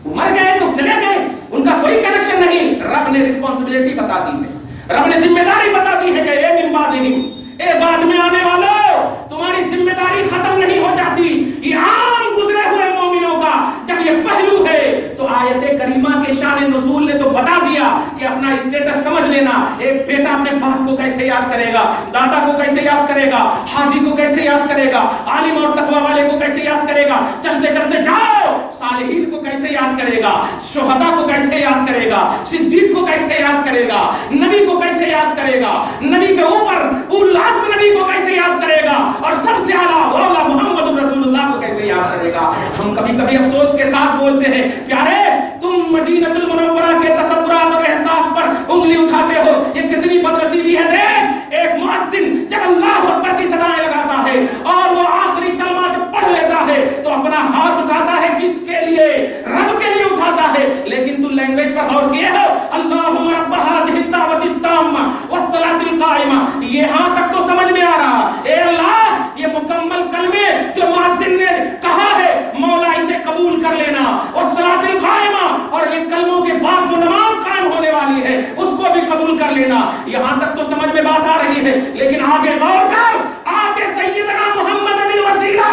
وہ مر گئے تو چلے گئے، ان کا کوئی کنیکشن نہیں، رب نے رسپانسبلٹی بتا دی ہے، رب نے ذمہ داری بتا دی ہے کہ اے من بعدہم، اے بعد میں آنے والوں، تمہاری ذمہ داری ختم نہیں ہو جاتی۔ یہ عام گزرے ہوئے مومنوں کا جب یہ پہلو ہے تو آیت کریمہ کے شان نزول نے تو بتا دیا کہ اپنا اسٹیٹس سمجھ لینا۔ ایک بیٹا اپنے باپ کو کیسے یاد کرے گا، دادا کو کیسے یاد کرے گا، حاجی کو کیسے یاد کرے گا، عالم اور تقوی والے کو کیسے یاد کرے گا، چلتے کرتے جاؤ صالحین کو کیسے یاد کرے گا، شہداء کو کیسے یاد کرے گا، صدیق کو کیسے یاد کرے گا، نبی کو کیسے یاد کرے گا، نبی کے اوپر اولو العزم نبی کو کیسے یاد کرے گا، اور سب سے اعلیٰ اولا محمد رسول اللہ کو کیسے یاد کرے گا۔ ہم کبھی کبھی افسوس کے ساتھ بولتے ہیں پیارے تم مدینہ المنورہ کے تصورات اور احساس پر انگلی اٹھاتے ہو، یہ کتنی بدنصیبی ہے۔ دیکھ ایک مؤذن جب اللہ اکبر کی صدائیں لگاتا ہے اور وہ آخری کلمہ جب پڑھ لیتا ہے تو اپنا ہاتھ اٹھاتا ہے، کس کے لیے؟ رب کے لیے اٹھاتا ہے، لیکن تو لینگویج پر غور کیے ہو، اللہم رب ھذہ الدعوۃ التامہ والصلاۃ القائمہ، یہاں تک تو سمجھ میں آ رہا، اے اللہ یہ مکمل کلمے جو مؤذن نے کہا ہے مولا اسے قبول کر لینا، والصلاۃ القائمہ، اور یہ کلموں کے بعد جو نماز قائم ہونے والی ہے اس کو بھی قبول کر لینا۔ یہاں تک تو سمجھ میں بات آ رہی ہے، لیکن آگے غور کر، آگے سیدنا محمد بن وسیلہ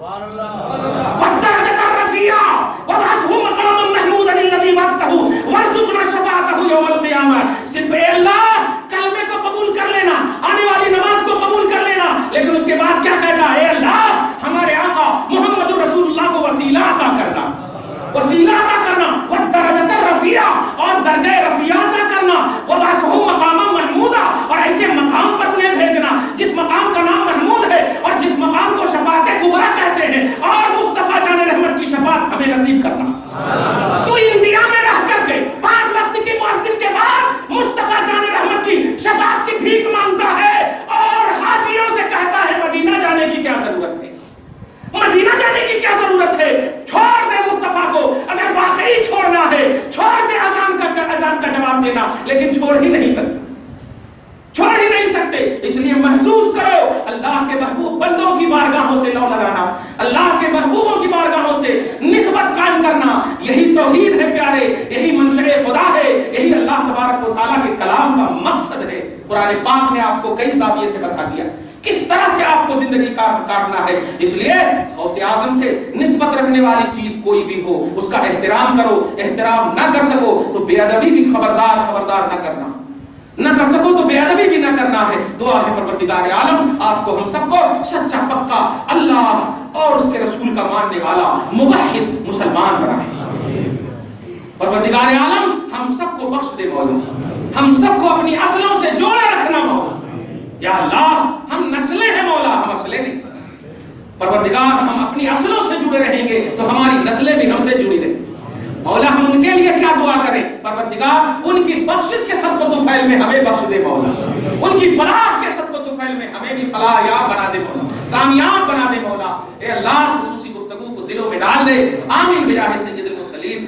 والدرجۃ الرفیعہ وابعثہ مقاما محمودا الذی وعدتہ وارزقنا شفاعتہ یوم القیامہ، صرف اے اللہ کلمے کو قبول کر لینا، آنے والی نماز کو قبول کر لینا، لیکن اس کے بعد کیا کہتا ہے؟ اے اللہ ہمارے آقا محمد رسول اللہ کو وسیلہ عطا کرنا، وسیلہ عطا کرنا، والدرجۃ الرفیعہ، اور درجہ رفیع عطا کرنا، وابعثہ مقاما محمودا، اور ایسے مقام پر انہیں بھیجنا جس مقام کا نام محمود ہے اور جس مقام کو شفاعت کبریٰ کہتے ہیں، اور مصطفیٰ جان رحمت کی شفاعت ہمیں نصیب کرنا۔ تو انڈیا میں رہ کر کے 5 وقت کی مؤذن کے بعد مصطفیٰ جان رحمت کی شفاعت کی بھیک مانگتا ہے اور حاجیوں سے کہتا ہے مدینہ جانے کی کیا ضرورت ہے، مدینہ جانے کی کیا ضرورت ہے، چھوڑ دے مصطفیٰ کو، اگر واقعی چھوڑنا ہے چھوڑ دے اذان کا جواب دینا، لیکن چھوڑ ہی نہیں سکتے، چھوڑ ہی نہیں سکتے۔ اس لیے محسوس کرو اللہ کے محبوب بندوں کی بارگاہوں سے لو لگانا، اللہ کے محبوبوں کی بارگاہوں سے نسبت قائم کرنا، یہی توحید ہے پیارے، یہی منشأ خدا ہے، یہی اللہ تبارک و تعالیٰ کے کلام کا مقصد ہے۔ قرآن پاک نے آپ کو کئی زاویے سے بتا دیا کس طرح سے آپ کو زندگی کاٹنا ہے۔ اس لیے غوث اعظم سے نسبت رکھنے والی چیز کوئی بھی ہو اس کا احترام کرو، احترام نہ کر سکو تو بے ادبی بھی خبردار نہ کرنا، نہ کر سکو تو بے ادبی بھی نہ کرنا ہے۔ دعا ہے پروردگار عالم آپ کو ہم سب کو سچا پکا اللہ اور اس کے رسول کا ماننے والا موحد مسلمان بنائے۔ پروردگار عالم ہم سب کو بخش دے مولا، ہم سب کو اپنی اصلوں سے جوڑے رکھنا مولا۔ یا اللہ ہم نسلیں ہیں مولا، ہم اصلیں نہیں، پروردگار ہم اپنی اصلوں سے جڑے رہیں گے تو ہماری نسلیں بھی ہم سے جڑی رہیں گی مولا۔ ہم ان کے لیے کیا دعا کریں؟ پروردگار ان کی بخشش کے صدقہ طفیل میں ہمیں بخش دے مولا، ان کی فلاح کے فلاح بنا دے مولا، کامیاب بنا دے مولا، اے اللہ خصوصی گفتگو کو دلوں میں ڈال دے، آمین بجاہ سید